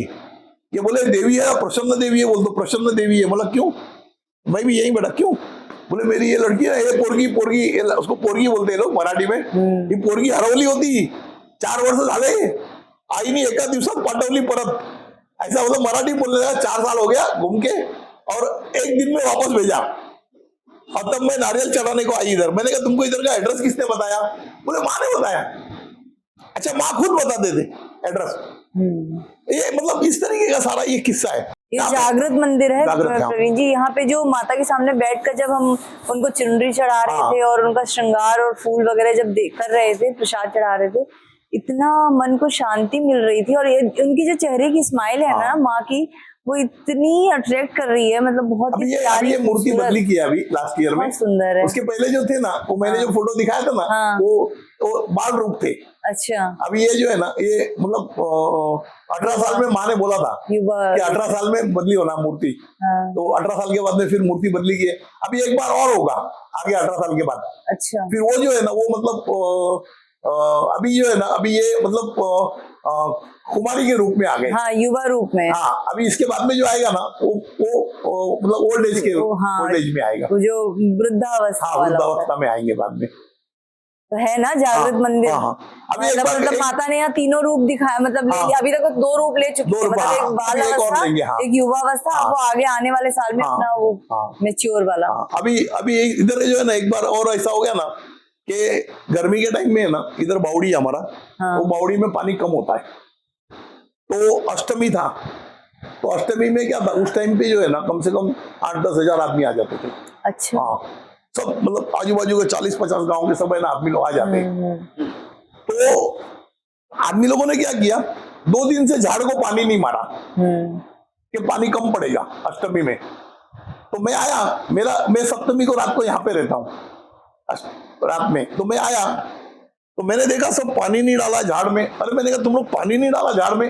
ये बोले देवी है, प्रसन्न देवी है। बोल तो प्रसन्न देवी है। मतलब क्यों? मैं भी यही बेटा, क्यों? बोले मेरी ये लड़की है, ये पोरगी, उसको पोरगी बोलते हैं लोग मराठी में। ये पोरगी हरवली होती, 4 वर्ष झाले, आई नहीं, एका दिवसात पाठवली परत, ऐसा मतलब मराठी बोलने लगा। 4 साल हो गया घूम के, और एक दिन में वापस भेजा। और तब मैं नारियल चढ़ाने को आई इधर। मैंने कहा तुमको इधर का एड्रेस किसने बताया? बोले माँ ने बताया। अच्छा, माँ खुद बता देते एड्रेस। ये मतलब इस तरीके का सारा ये किस्सा है। ये जागृत मंदिर है जागृत, हाँ। प्रवीण जी। यहाँ पे जो माता के सामने बैठकर जब हम उनको चुनरी चढ़ा रहे हाँ। थे और उनका श्रृंगार और फूल वगैरह जब कर रहे थे, प्रसाद चढ़ा रहे थे, इतना मन को शांति मिल रही थी। और ये उनकी जो चेहरे की स्माइल है ना माँ की, वो इतनी अट्रैक्ट कर रही है, मतलब बहुत ही अभी ये मूर्ति बदली की है अभी लास्ट ईयर में। बहुत सुंदर है। उसके पहले जो थे ना, वो मैंने जो फोटो दिखाया था ना, वो बाल रूप थे। अच्छा। अभी ये जो है ना, ये मतलब 18 साल में माँ ने बोला था कि 18 साल में बदली होना मूर्ति। तो 18 साल के बाद में फिर मूर्ति बदली की है। अभी एक बार और होगा आगे 18 साल के बाद। अच्छा। फिर वो जो है ना, वो मतलब अभी जो है ना, अभी ये मतलब कुमारी के रूप में आ गए। हाँ, युवा रूप में। हाँ, अभी इसके बाद में जो आएगा ना, वो मतलब ओल्ड एज के, ओल्ड एज में आएगा। वो जो वृद्धावस्था, हाँ, वृद्धावस्था में आएंगे बाद में। तो है ना जागृत हाँ, मंदिर। हाँ, हाँ। अभी एक बार मतलब एक- माता ने यहाँ तीनों रूप दिखाया, मतलब ले हाँ। लिया, अभी तक तो 2 रूप ले चुकी दो है, रूप, मतलब हाँ, एक बाल अभी एक और अवस्था, लेंगे, हाँ। एक युवा अवस्था, हाँ। वो आगे आने वाले साल में हाँ, अपना वो हाँ। मैच्योर वाला। हाँ, अभी अभी इधर जो है ना, एक बार और ऐसा हो गया ना कि गर्मी के टाइम में है ना, इधर बावड़ी है हमारा, हाँ। तो बावड़ी में पानी कम होता है, तो अष्टमी था, तो अष्टमी में क्या था उस टाइम पे जो है ना, कम से कम 8-10 हजार आदमी आ जाते थे। अच्छा। हाँ, सब मतलब आजू बाजू के 40-50 गांव के सब है ना आदमी लोग आ जाते हैं। तो आदमी लोगों ने क्या किया, 2 दिन से झाड़ को पानी नहीं मारा कि पानी कम पड़ेगा अष्टमी में। तो मैं आया, मैं सप्तमी को रात को यहाँ पे रहता हूँ, रात में, तो मैं आया तो मैंने देखा सब पानी नहीं डाला झाड़ में। अरे मैंने कहा तुम लोग पानी नहीं डाला झाड़ में,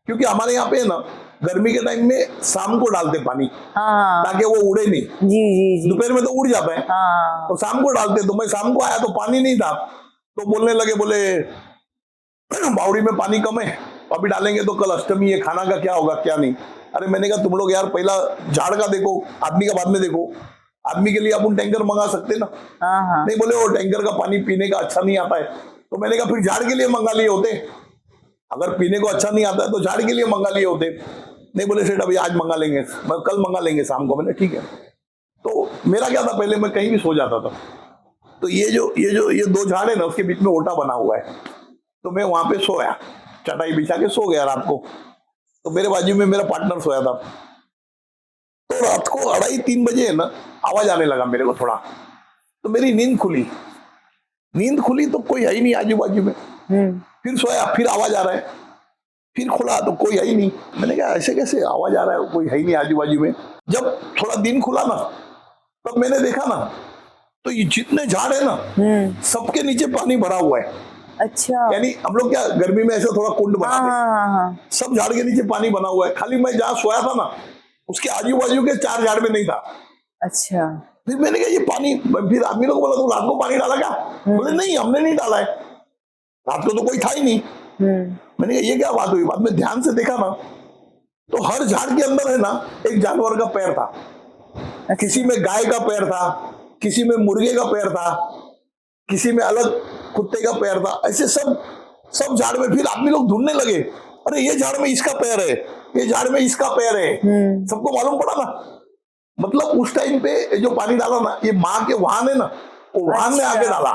क्योंकि हमारे यहाँ पे है ना गर्मी के टाइम में शाम को डालते पानी, हाँ ताकि वो उड़े नहीं। जी जी जी। दोपहर में तो उड़ जाता है, हाँ तो शाम को डालते। तो मैं शाम को आया तो पानी नहीं था, तो बोलने लगे, बोले बावड़ी में पानी कम है, अभी डालेंगे तो कल अष्टमी है, खाना का क्या होगा क्या नहीं। अरे मैंने कहा तुम लोग यार पहला झाड़ का देखो, आदमी का बाद में देखो। आदमी के लिए अपन टैंकर मंगा सकते ना। हाँ। नहीं, बोले वो टैंकर का पानी पीने का अच्छा नहीं आता है। तो मैंने कहा फिर झाड़ के लिए मंगा लिए होते, अगर पीने को अच्छा नहीं आता है तो झाड़ के लिए मंगा लिए होते। नहीं, बोले सेठ अभी आज मंगा लेंगे, कल मंगा लेंगे शाम को। मैंने ठीक है। तो मेरा क्या था, पहले मैं कहीं भी सो जाता था, तो ये 2 झाड़ है ना, उसके बीच में ओटा बना हुआ है, तो मैं वहां पे सोया, चटाई बिछा के सो गया रात को। तो मेरे बाजू में मेरा पार्टनर सोया था, तो रात को 2:30-3 बजे है ना आवाज आने लगा मेरे को थोड़ा, तो मेरी नींद खुली तो कोई है ही नहीं आजू बाजू में। फिर सोया, फिर आवाज आ रहा है, फिर खुला तो कोई है ही नहीं। मैंने कहा ऐसे कैसे आवाज आ रहा है, कोई है ही नहीं आजू बाजू में। जब थोड़ा दिन खुला ना, तब मैंने देखा ना, तो ये जितने झाड़ है ना, सबके नीचे पानी भरा हुआ है। अच्छा। यानी हम लोग क्या गर्मी में ऐसा थोड़ा कुंड बना हाँ दें, हाँ हाँ। सब झाड़ के नीचे पानी बना हुआ है। खाली मैं जहाँ सोया था ना, उसके आजू बाजू के 4 झाड़ में नहीं था। अच्छा। फिर मैंने कहा ये पानी, फिर आदमी लोग बोला, तो रात को पानी डाला क्या? बोले नहीं, हमने नहीं डाला है, रात को तो कोई था ही नहीं। मैंने कहा ये क्या बात हुई? बाद में ध्यान से देखा ना, तो हर झाड़ के अंदर है ना एक जानवर का पैर था। किसी में गाय का पैर था, किसी में मुर्गे का पैर था, किसी में अलग कुत्ते का पैर था। ऐसे सब झाड़ में फिर आदमी लोग ढूंढने लगे, अरे ये झाड़ में इसका पैर है, ये झाड़ में इसका पैर है। सबको मालूम पड़ा ना, मतलब उस टाइम पे जो पानी डाला ना, ये माँ के वाहन है ना, वो वाहन ने आगे डाला।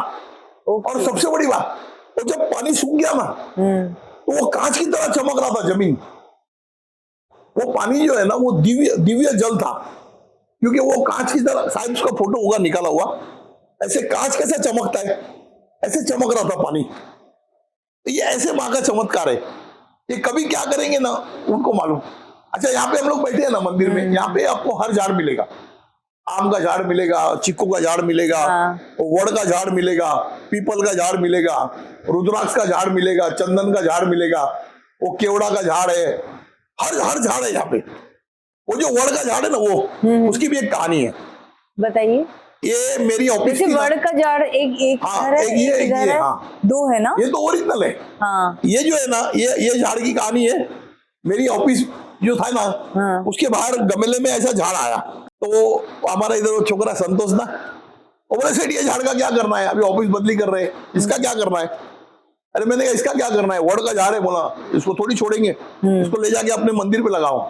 और सबसे बड़ी बात, वो जब पानी सूख गया ना, तो वो कांच की तरह चमक रहा था जमीन। वो पानी जो है ना, वो दिव्य जल था, क्योंकि वो कांच की तरह, शायद उसका फोटो होगा निकाला हुआ, ऐसे कांच कैसे चमकता है, ऐसे चमक रहा था पानी। तो ये ऐसे माँ का चमत्कार है। ये कभी क्या करेंगे ना, उनको मालूम। अच्छा, यहाँ पे हम लोग बैठे हैं ना मंदिर में, यहाँ पे आपको हर झाड़ मिलेगा। आम का झाड़ मिलेगा, चीकू का झाड़ मिलेगा, वड़ का झाड़ मिलेगा, पीपल का झाड़ मिलेगा, रुद्राक्ष का झाड़ मिलेगा, चंदन का झाड़ मिलेगा, वो केवड़ा का झाड़ है, हर झाड़ है यहाँ पे। वो जो वड़ का झाड़ है ना, वो उसकी भी एक कहानी है। बताइए। ये मेरी ऑफिस जैसे की वड़ का झाड़ एक हाँ, घर है, एक ये इधर है, हाँ, 2 है ना? ये तो ओरिजिनल है। हाँ। ये जो है ना, ये झाड़ की कहानी है। मेरी ऑफिस जो था ना, उसके बाहर गमले में ऐसा झाड़ आया, तो हमारा इधर वो छोकरा संतोष ना, वो बोले सेठ ये झाड़ का क्या करना है, अभी ऑफिस बदली कर रहे हैं, इसका क्या करना है? अरे मैंने कहा इसका क्या करना है, वड़ का झाड़ है। बोला इसको थोड़ी छोड़ेंगे, इसको ले जाके अपने मंदिर पे लगाओ।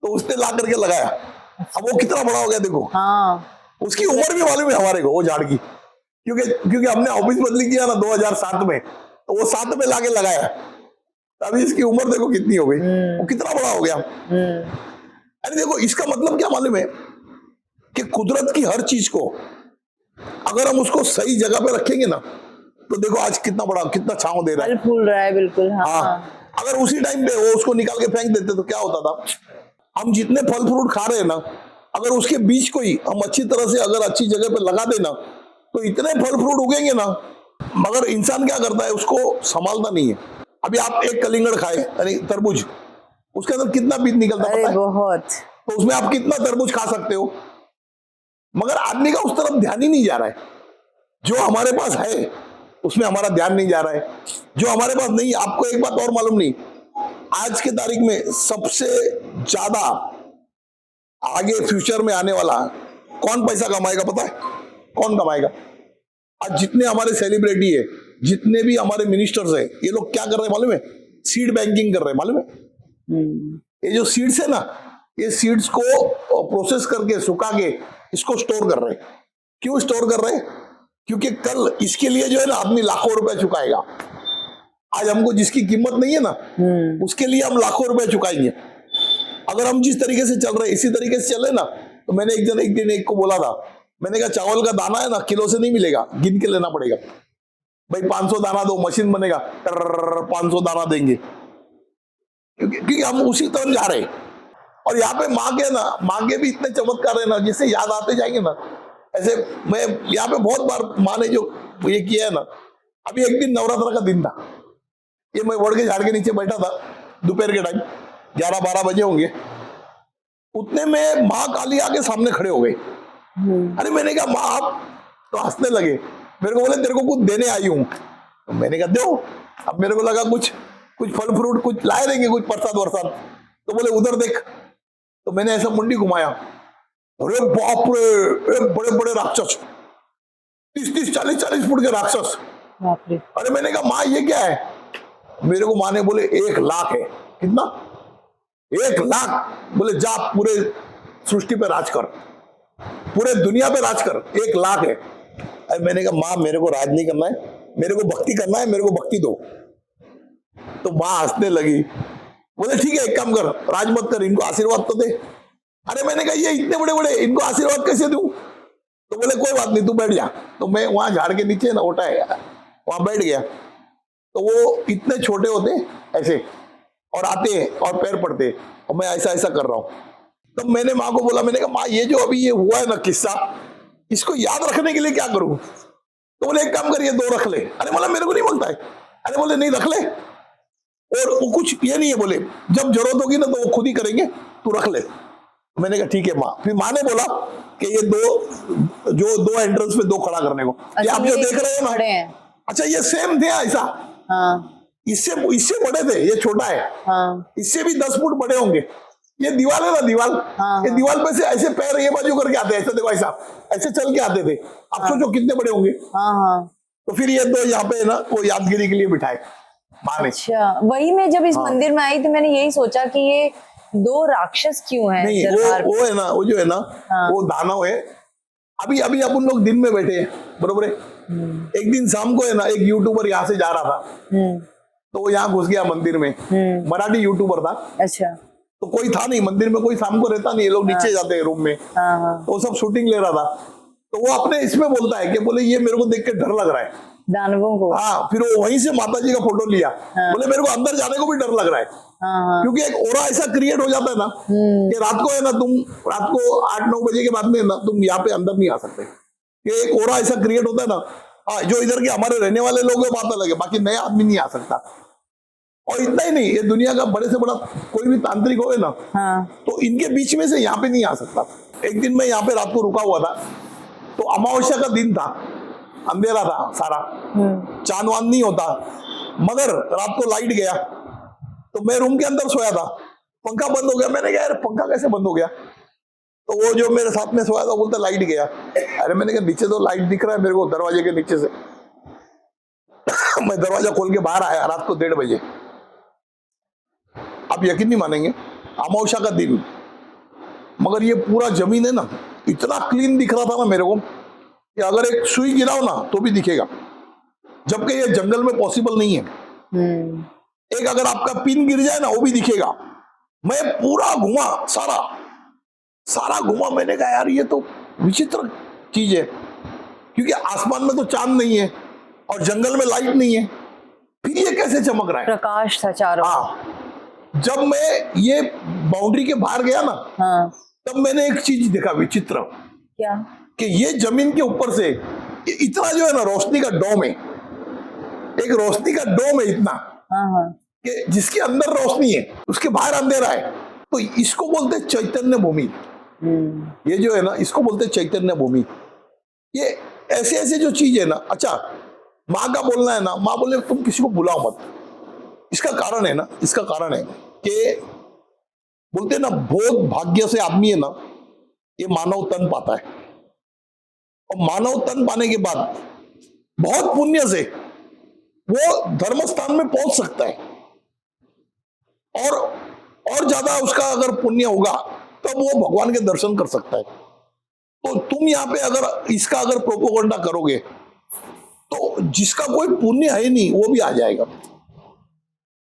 तो उसने ला करके लगाया। अब वो कितना बड़ा हो गया देखो। हाँ। उसकी उम्र भी मालूम है हमारे को, वो झाड़ की, क्योंकि हमने ऑफिस बदली किया ना 2007 में, तो वो 7 में लाके लगाया। अभी इसकी उम्र देखो कितनी हो गई, वो कितना बड़ा हो गया। अरे देखो, इसका मतलब क्या मालूम है कि कुदरत की हर चीज को अगर हम उसको सही जगह पे रखेंगे ना, तो देखो आज कितना बड़ा, कितना छांव दे रहा है, फल फूल रहा है। बिल्कुल। हाँ। अगर उसी टाइम पे वो उसको निकाल के फेंक देते तो क्या होता था? हम जितने फल फ्रूट खा रहे हैं ना, अगर उसके बीज को ही हम अच्छी तरह से अगर अच्छी जगह पे लगा देना, तो इतने फल फ्रूट उगेंगे ना। मगर इंसान क्या करता है, उसको संभालता नहीं है। अभी आप एक कलिंगड़ खाए, यानी तरबूज, उसके अंदर कितना बीज निकलता है पता है? बहुत। तो उसमें आप कितना तरबूज खा सकते हो, मगर आदमी का उस तरफ ध्यान ही नहीं जा रहा है। जो हमारे पास है उसमें हमारा ध्यान नहीं जा रहा है, जो हमारे पास नहीं। आपको एक बात और मालूम नहीं, आज के तारीख में सबसे ज्यादा आगे फ्यूचर में आने वाला कौन पैसा कमाएगा पता है? कौन कमाएगा? आज जितने हमारे सेलिब्रिटी है, जितने भी हमारे मिनिस्टर्स है, ये लोग क्या कर रहे हैं मालूम है? सीड बैंकिंग कर रहे हैं, मालूम है? ये जो सीड्स है ना, ये सीड्स को प्रोसेस करके सुखा के इसको स्टोर कर रहे हैं। क्यों स्टोर कर रहे हैं? क्योंकि कल इसके लिए जो है ना आदमी लाखों रुपए चुकाएगा। आज हमको जिसकी कीमत नहीं है ना, उसके लिए हम लाखों रुपए चुकाएंगे। अगर हम जिस तरीके से चल रहे इसी तरीके से चले ना, तो मैंने एक दिन एक को बोला था, मैंने कहा चावल का दाना है ना किलो से नहीं मिलेगा, गिन के लेना पड़ेगा। भाई 500 दाना दो, मशीन बनेगा, 500 दाना देंगे, क्योंकि हम उसी तरफ जा रहे हैं। और यहाँ पे माँ के भी इतने चमत्कार है ना, जिससे याद आते जाएंगे ना। ऐसे मैं यहाँ पे बहुत बार माँ ने जो ये किया है ना, अभी एक दिन नवरात्र का दिन था, ये मैं वड़ के झाड़ के नीचे बैठा था दोपहर के टाइम, 11-12 बजे होंगे। उतने में माँ काली आके सामने खड़े हो गए। अरे मैंने कहा माँ आप, तो हंसने लगे। मेरे को बोले तेरे को कुछ देने आई हूँ। तो मैंने कहा दो। अब मेरे को लगा कुछ फल फ्रूट कुछ लाए देंगे, कुछ प्रसाद वरसाद। तो बोले उधर देख। तो मैंने ऐसा मुंडी घुमाया, अरे बाप रे, बड़े बड़े राक्षस, 30-30, 40-40 फुट के राक्षस। अरे मैंने कहा माँ ये क्या है? मेरे को माँ ने बोले 1 लाख है। कितना? 1 लाख। बोले जा पूरे सृष्टि पे राज कर, पूरे दुनिया पे राज कर, 1 लाख है। अरे मैंने कहा माँ मेरे को राज नहीं करना है, मेरे को भक्ति करना है, मेरे को भक्ति दो। तो माँ हंसने लगी, बोले ठीक है एक काम कर, राज मत कर, इनको आशीर्वाद तो दे। अरे मैंने कहा ये इतने बड़े बड़े, इनको आशीर्वाद कैसे दूं? तो बोले कोई बात नहीं तू बैठ जा। तो मैं वहां झाड़ के नीचे ना ओटा है, वहां बैठ गया। तो वो इतने छोटे होते ऐसे, और आते और पैर पड़ते, और मैं ऐसा ऐसा कर रहा हूँ। तो मैंने माँ को बोला, मैंने कहा माँ ये जो अभी ये हुआ है ना किस्सा, इसको याद रखने के लिए क्या करूं? तो बोले एक काम करिए 2 रख ले। अरे बोला मेरे को नहीं बोलता है। अरे बोले नहीं रख ले, और वो कुछ ये नहीं है, बोले जब जरूरत होगी ना तो वो खुद ही करेंगे, तू रख ले। मैंने कहा ठीक है माँ। फिर माँ ने बोला कि ये 2 एंट्रेंस पे 2 खड़ा करने को। ये आप जो देख रहे हो ना, अच्छा ये सेम थे ऐसा। हाँ। इससे बड़े थे, ये छोटा है। हाँ। इससे भी 10 फुट बड़े होंगे। ये दीवार है ना, दीवार, हाँ, ये दीवार पे से ऐसे पैर ये बाजू करके आते हैं, ऐसे देखो ऐसा, ऐसे चल के आते थे। आप सोचो कितने बड़े होंगे। हाँ हाँ। तो फिर ये 2 यहाँ पे ना वो यादगिरी के लिए बिठाए माँ ने। अच्छा, वही मैं जब इस मंदिर में आई तो मैंने यही सोचा कि ये 2 राक्षस क्यों हैं? नहीं वो है ना, वो जो है ना, वो दानव है। अभी अपन लोग दिन में बैठे हैं, बरोबर है। एक दिन शाम को है ना, एक यूट्यूबर यहाँ से जा रहा था, तो वो यहाँ घुस गया मंदिर में। मराठी यूट्यूबर था। अच्छा। तो कोई था नहीं मंदिर में, कोई शाम को रहता नहीं, ये लोग नीचे जाते हैं रूम में। तो वो सब शूटिंग ले रहा था। तो वो अपने इसमें बोलता है कि बोले ये मेरे को देख के डर लग रहा है, दानवों को। हाँ। फिर वो वहीं से माता जी का फोटो लिया। बोले मेरे को अंदर जाने को भी डर लग रहा है, क्योंकि एक ओरा ऐसा क्रिएट हो जाता है ना कि रात को है ना, तुम रात को 8-9 बजे के बाद में ना तुम यहाँ पे अंदर नहीं आ सकते। ये एक ओरा ऐसा क्रिएट होता है ना। हाँ, जो इधर के हमारे रहने वाले लोग हैं बात अलग है, बाकी नया आदमी नहीं आ सकता। और इतना ही नहीं, ये दुनिया का बड़े से बड़ा कोई भी तांत्रिक हो ना, तो इनके बीच में से यहाँ पे नहीं आ सकता। एक दिन मैं यहाँ पे रात को रुका हुआ था, तो अमावस्या का दिन था, अंधेरा था सारा, चांद वांद नहीं होता। मगर रात को लाइट गया, तो मैं रूम के अंदर सोया था, पंखा बंद हो गया। मैंने कहा यार पंखा कैसे बंद हो गया? तो वो जो मेरे साथ में सोया था बोलता लाइट गया। अरे मैंने कहा नीचे तो लाइट दिख रहा है मेरे को दरवाजे के नीचे से। मैं दरवाजा खोल के बाहर आया रात को 1:30 बजे। आप यकीन नहीं मानेंगे, अमावस्या का दिन, मगर ये पूरा जमीन है ना, इतना क्लीन दिख रहा था ना मेरे को कि अगर एक सुई गिराओ ना तो भी दिखेगा, जबकि ये जंगल में पॉसिबल नहीं है। एक अगर आपका पिन गिर जाए ना वो भी दिखेगा। मैं पूरा घुमा, सारा घुमा। मैंने कहा यार ये तो विचित्र चीज है, क्योंकि आसमान में तो चांद नहीं है और जंगल में लाइट नहीं है, फिर ये कैसे चमक रहा है? प्रकाश था चारों। हाँ। जब मैं ये बाउंड्री के बाहर गया ना, तब मैंने एक चीज देखा विचित्र। क्या? कि ये जमीन के ऊपर से इतना जो है ना रोशनी का डोम है, एक रोशनी का डोम है इतना, कि जिसके अंदर रोशनी है उसके बाहर अंधेरा है। तो इसको बोलते चैतन्य भूमि। ये जो है ना, इसको बोलते चैतन्य भूमि। ये ऐसे ऐसे जो चीज है ना। अच्छा, माँ का बोलना है ना, माँ बोले तुम किसी को बुलाओ मत। इसका कारण है ना, इसका कारण है कि बोलते ना भोग भाग्य से आदमी है ना, ये मानव तन पाता है, और मानव तन पाने के बाद बहुत पुण्य से वो धर्म स्थान में पहुंच सकता है, और ज्यादा उसका अगर पुण्य होगा तब वो भगवान के दर्शन कर सकता है। तो तुम यहाँ पे अगर इसका अगर प्रोपोगंडा करोगे तो जिसका कोई पुण्य है नहीं वो भी आ जाएगा।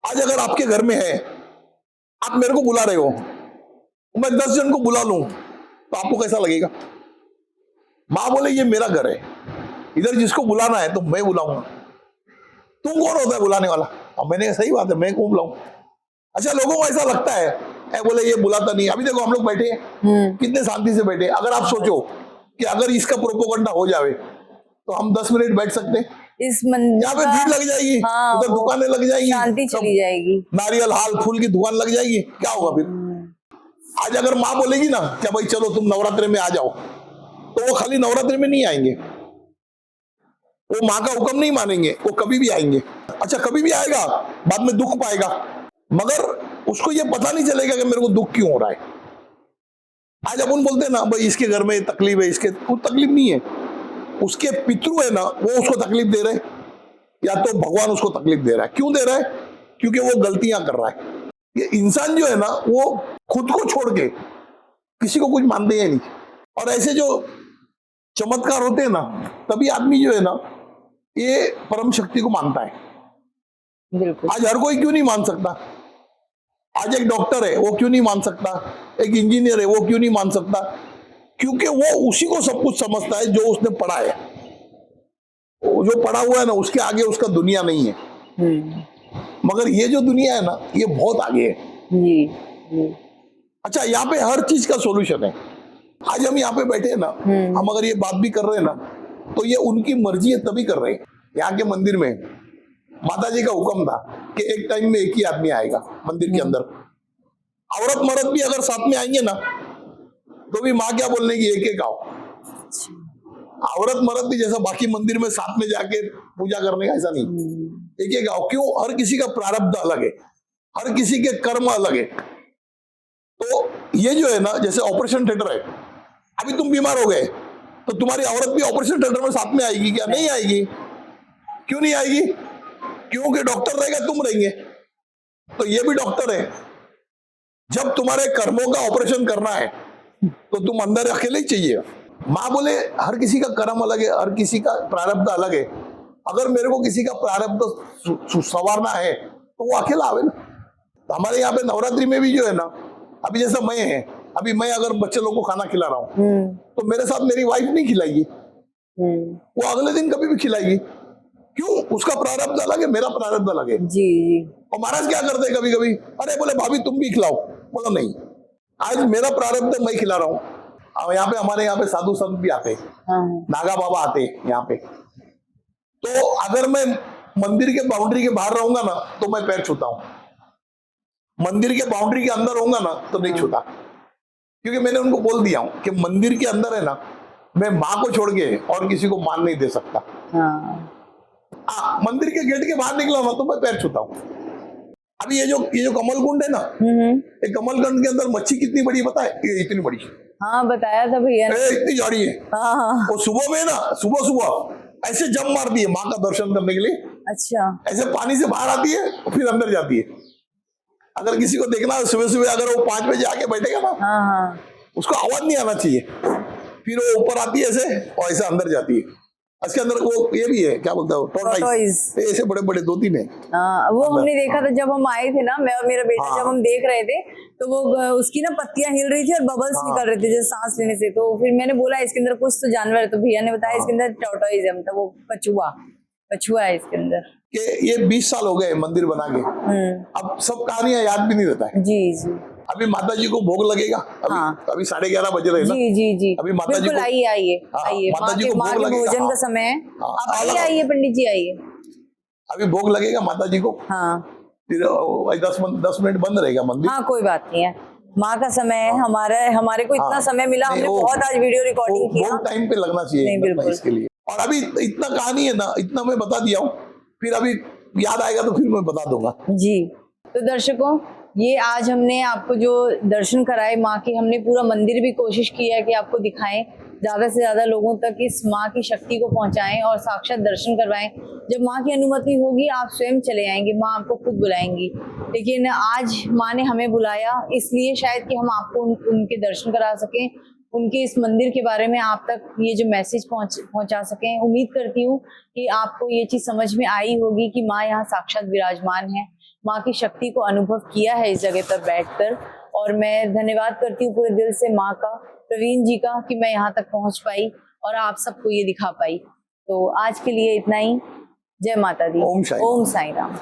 आज अगर आपके घर में है, आप मेरे को बुला रहे हो, मैं 10 जन को बुला लूं तो आपको कैसा लगेगा? माँ बोले ये मेरा घर है, इधर जिसको बुलाना है तो मैं बुलाऊंगा। तुम कौन होता है बुलाने वाला? अब मैंने कहा सही बात है, मैं क्यों बुलाऊं? अच्छा, लोगों को ऐसा लगता है बोले ये बुलाता नहीं। अभी देखो हम लोग बैठे हैं, कितने शांति से बैठे। अगर आप सोचो कि अगर इसका प्रोपोगंडा हो जावे तो हम 10 मिनट बैठ सकते हैं? इस मंदिर यहाँ पे भीड़ लग जाएगी, हाँ, उधर दुकानें लग जाएगी, शांति चली जाएगी, नारियल हाल फूल की दुकान लग जाएगी, क्या होगा फिर? आज अगर माँ बोलेगी ना क्या भाई चलो तुम नवरात्रि में आ जाओ, तो वो खाली नवरात्रि में नहीं आएंगे, वो माँ का हुक्म नहीं मानेंगे, वो कभी भी आएंगे। अच्छा, कभी भी आएगा, बाद में दुख पाएगा, मगर उसको ये पता नहीं चलेगा कि मेरे को दुख क्यों हो रहा है। आज अपन बोलते हैं ना भाई इसके घर में तकलीफ है, इसके कोई तकलीफ नहीं है, उसके पितृ है ना वो उसको तकलीफ दे रहे, या तो भगवान उसको तकलीफ दे रहा है। क्यों दे रहा है? क्योंकि वो गलतियां कर रहा है। ये इंसान जो है ना वो खुद को छोड़ के किसी को कुछ मानते ही नहीं। और ऐसे जो चमत्कार होते हैं ना, तभी आदमी जो है ना ये परम शक्ति को मानता है। बिल्कुल। आज हर कोई क्यों नहीं मान सकता? आज एक डॉक्टर है वो क्यों नहीं मान सकता? एक इंजीनियर है वो क्यों नहीं मान सकता? क्योंकि वो उसी को सब कुछ समझता है जो उसने पढ़ा है। जो पढ़ा हुआ है ना उसके आगे उसका दुनिया नहीं है। मगर ये जो दुनिया है ना ये बहुत आगे है। जी। अच्छा, यहाँ पे हर चीज का सॉल्यूशन है। आज हम यहाँ पे बैठे हैं ना, हम अगर ये बात भी कर रहे हैं ना तो ये उनकी मर्जी है तभी कर रहे हैं। यहाँ के मंदिर में माता जी का हुक्म था कि एक टाइम में एक ही आदमी आएगा मंदिर के अंदर। औरत मर्द भी अगर साथ में आएंगे ना तो भी माँ क्या बोलने की, एक एक आओ। औरत मर्द भी जैसा बाकी मंदिर में साथ में जाके पूजा करने का, ऐसा नहीं, एक एक आओ। क्यों? हर किसी का प्रारब्ध अलग है, हर किसी के कर्म अलग है। तो ये जो है ना, जैसे ऑपरेशन थिएटर है, अभी तुम बीमार हो गए तो तुम्हारी औरत भी ऑपरेशन थिएटर में साथ में आएगी क्या? नहीं आएगी। क्यों नहीं आएगी? क्योंकि डॉक्टर रहेगा, तुम रहेंगे। तो ये भी डॉक्टर है। जब तुम्हारे कर्मों का ऑपरेशन करना है तो तुम अंदर अकेले ही चाहिए। माँ बोले हर किसी का कर्म अलग है, हर किसी का प्रारब्ध अलग है। अगर मेरे को किसी का प्रारब्ध संवारना है तो वो अकेला आवे ना। तो हमारे यहाँ पे नवरात्रि में भी जो है ना, अभी जैसा मैं है, अभी मैं अगर बच्चे लोग को खाना खिला रहा हूँ तो मेरे साथ मेरी वाइफ नहीं खिलाएगी, वो अगले दिन कभी भी खिलाएगी। क्यों? उसका प्रारब्ध अलग है, मेरा प्रारब्ध अलग है। जी। और महाराज क्या करते हैं कभी कभी, अरे बोले भाभी तुम भी खिलाओ। बोला नहीं, आज मेरा प्रारब्ध मैं खिला रहा हूँ। अब यहाँ पे हमारे यहाँ पे साधु संत भी आते हैं, नागा बाबा आते हैं यहाँ पे। तो अगर मैं मंदिर के बाउंड्री के बाहर रहूंगा ना तो मैं पैर छूता हूँ, मंदिर के बाउंड्री के अंदर रहूंगा ना तो नहीं छूता। क्योंकि मैंने उनको बोल दिया हूँ कि मंदिर के अंदर है ना, मैं माँ को छोड़ के और किसी को मान नहीं दे सकता। मंदिर के गेट के बाहर निकला ना तो मैं पैर छूता हूँ। अभी ये जो कमल कुंड है ना, ये कमल कुंड के अंदर मच्छी कितनी बड़ी पता है? ये इतनी बड़ी। हाँ, बताया था भैया ने। इतनी जाड़ी है। और सुबह में ना, सुबह ऐसे जम मारती है माँ का दर्शन करने के लिए। अच्छा। ऐसे पानी से बाहर आती है और फिर अंदर जाती है। अगर किसी को देखना है सुबह सुबह, अगर वो 5 बजे आके बैठेगा ना, उसको आवाज नहीं आना चाहिए, फिर वो ऊपर आती है ऐसे और ऐसे अंदर जाती है। इसके अंदर वो ये भी है, क्या बोलता है, टॉर्टोइज, ऐसे बड़े बड़े 2-3 है। वो हमने देखा था जब हम आए थे ना, मैं और मेरा बेटा जब हम देख रहे थे तो वो उसकी ना पत्तियां हिल रही थी और बबल्स निकल रहे थे जैसे सांस लेने से। तो फिर मैंने बोला इसके अंदर कुछ तो जानवर है, तो भैया ने बताया इसके अंदर टॉर्टोइज है, मतलब वो कछुआ है इसके अंदर। कि ये 20 साल हो गए मंदिर बना के, अब सब कहानियां याद भी नहीं रहता है। जी। अभी माता जी को भोग लगेगा, अभी 11:30 बजे रहे ना। जी। अभी माता जी को आइए माता जी को माँ के भोजन का समय है। आप आइए पंडित जी, आइए। अभी भोग लगेगा माता जी को। फिर 10 मिनट बंद रहेगा मंदिर। हाँ, कोई बात नहीं है, माँ का समय है। हमारे को इतना समय मिला, हमने बहुत आज वीडियो रिकॉर्डिंग किया। टाइम पे लगना चाहिए इसके लिए। और अभी इतना कहानी है ना, इतना मैं बता दिया हूँ, फिर अभी याद आएगा तो फिर मैं बता दूंगा। जी। तो दर्शकों, ये आज हमने आपको जो दर्शन कराए माँ के, हमने पूरा मंदिर भी कोशिश की है कि आपको दिखाएं, ज्यादा से ज्यादा लोगों तक इस माँ की शक्ति को पहुंचाएं और साक्षात दर्शन करवाएं। जब माँ की अनुमति होगी आप स्वयं चले आएंगे, माँ आपको खुद बुलाएंगी। लेकिन आज माँ ने हमें बुलाया इसलिए शायद कि हम आपको उनके दर्शन करा सकें, उनके इस मंदिर के बारे में आप तक ये जो मैसेज पहुंचा सकें। उम्मीद करती हूँ कि आपको ये चीज समझ में आई होगी कि माँ यहाँ साक्षात विराजमान है, माँ की शक्ति को अनुभव किया है इस जगह पर बैठकर। और मैं धन्यवाद करती हूँ पूरे दिल से माँ का, प्रवीण जी का, कि मैं यहाँ तक पहुँच पाई और आप सबको ये दिखा पाई। तो आज के लिए इतना ही। जय माता दी। ओम साईं राम। ओम साईं राम।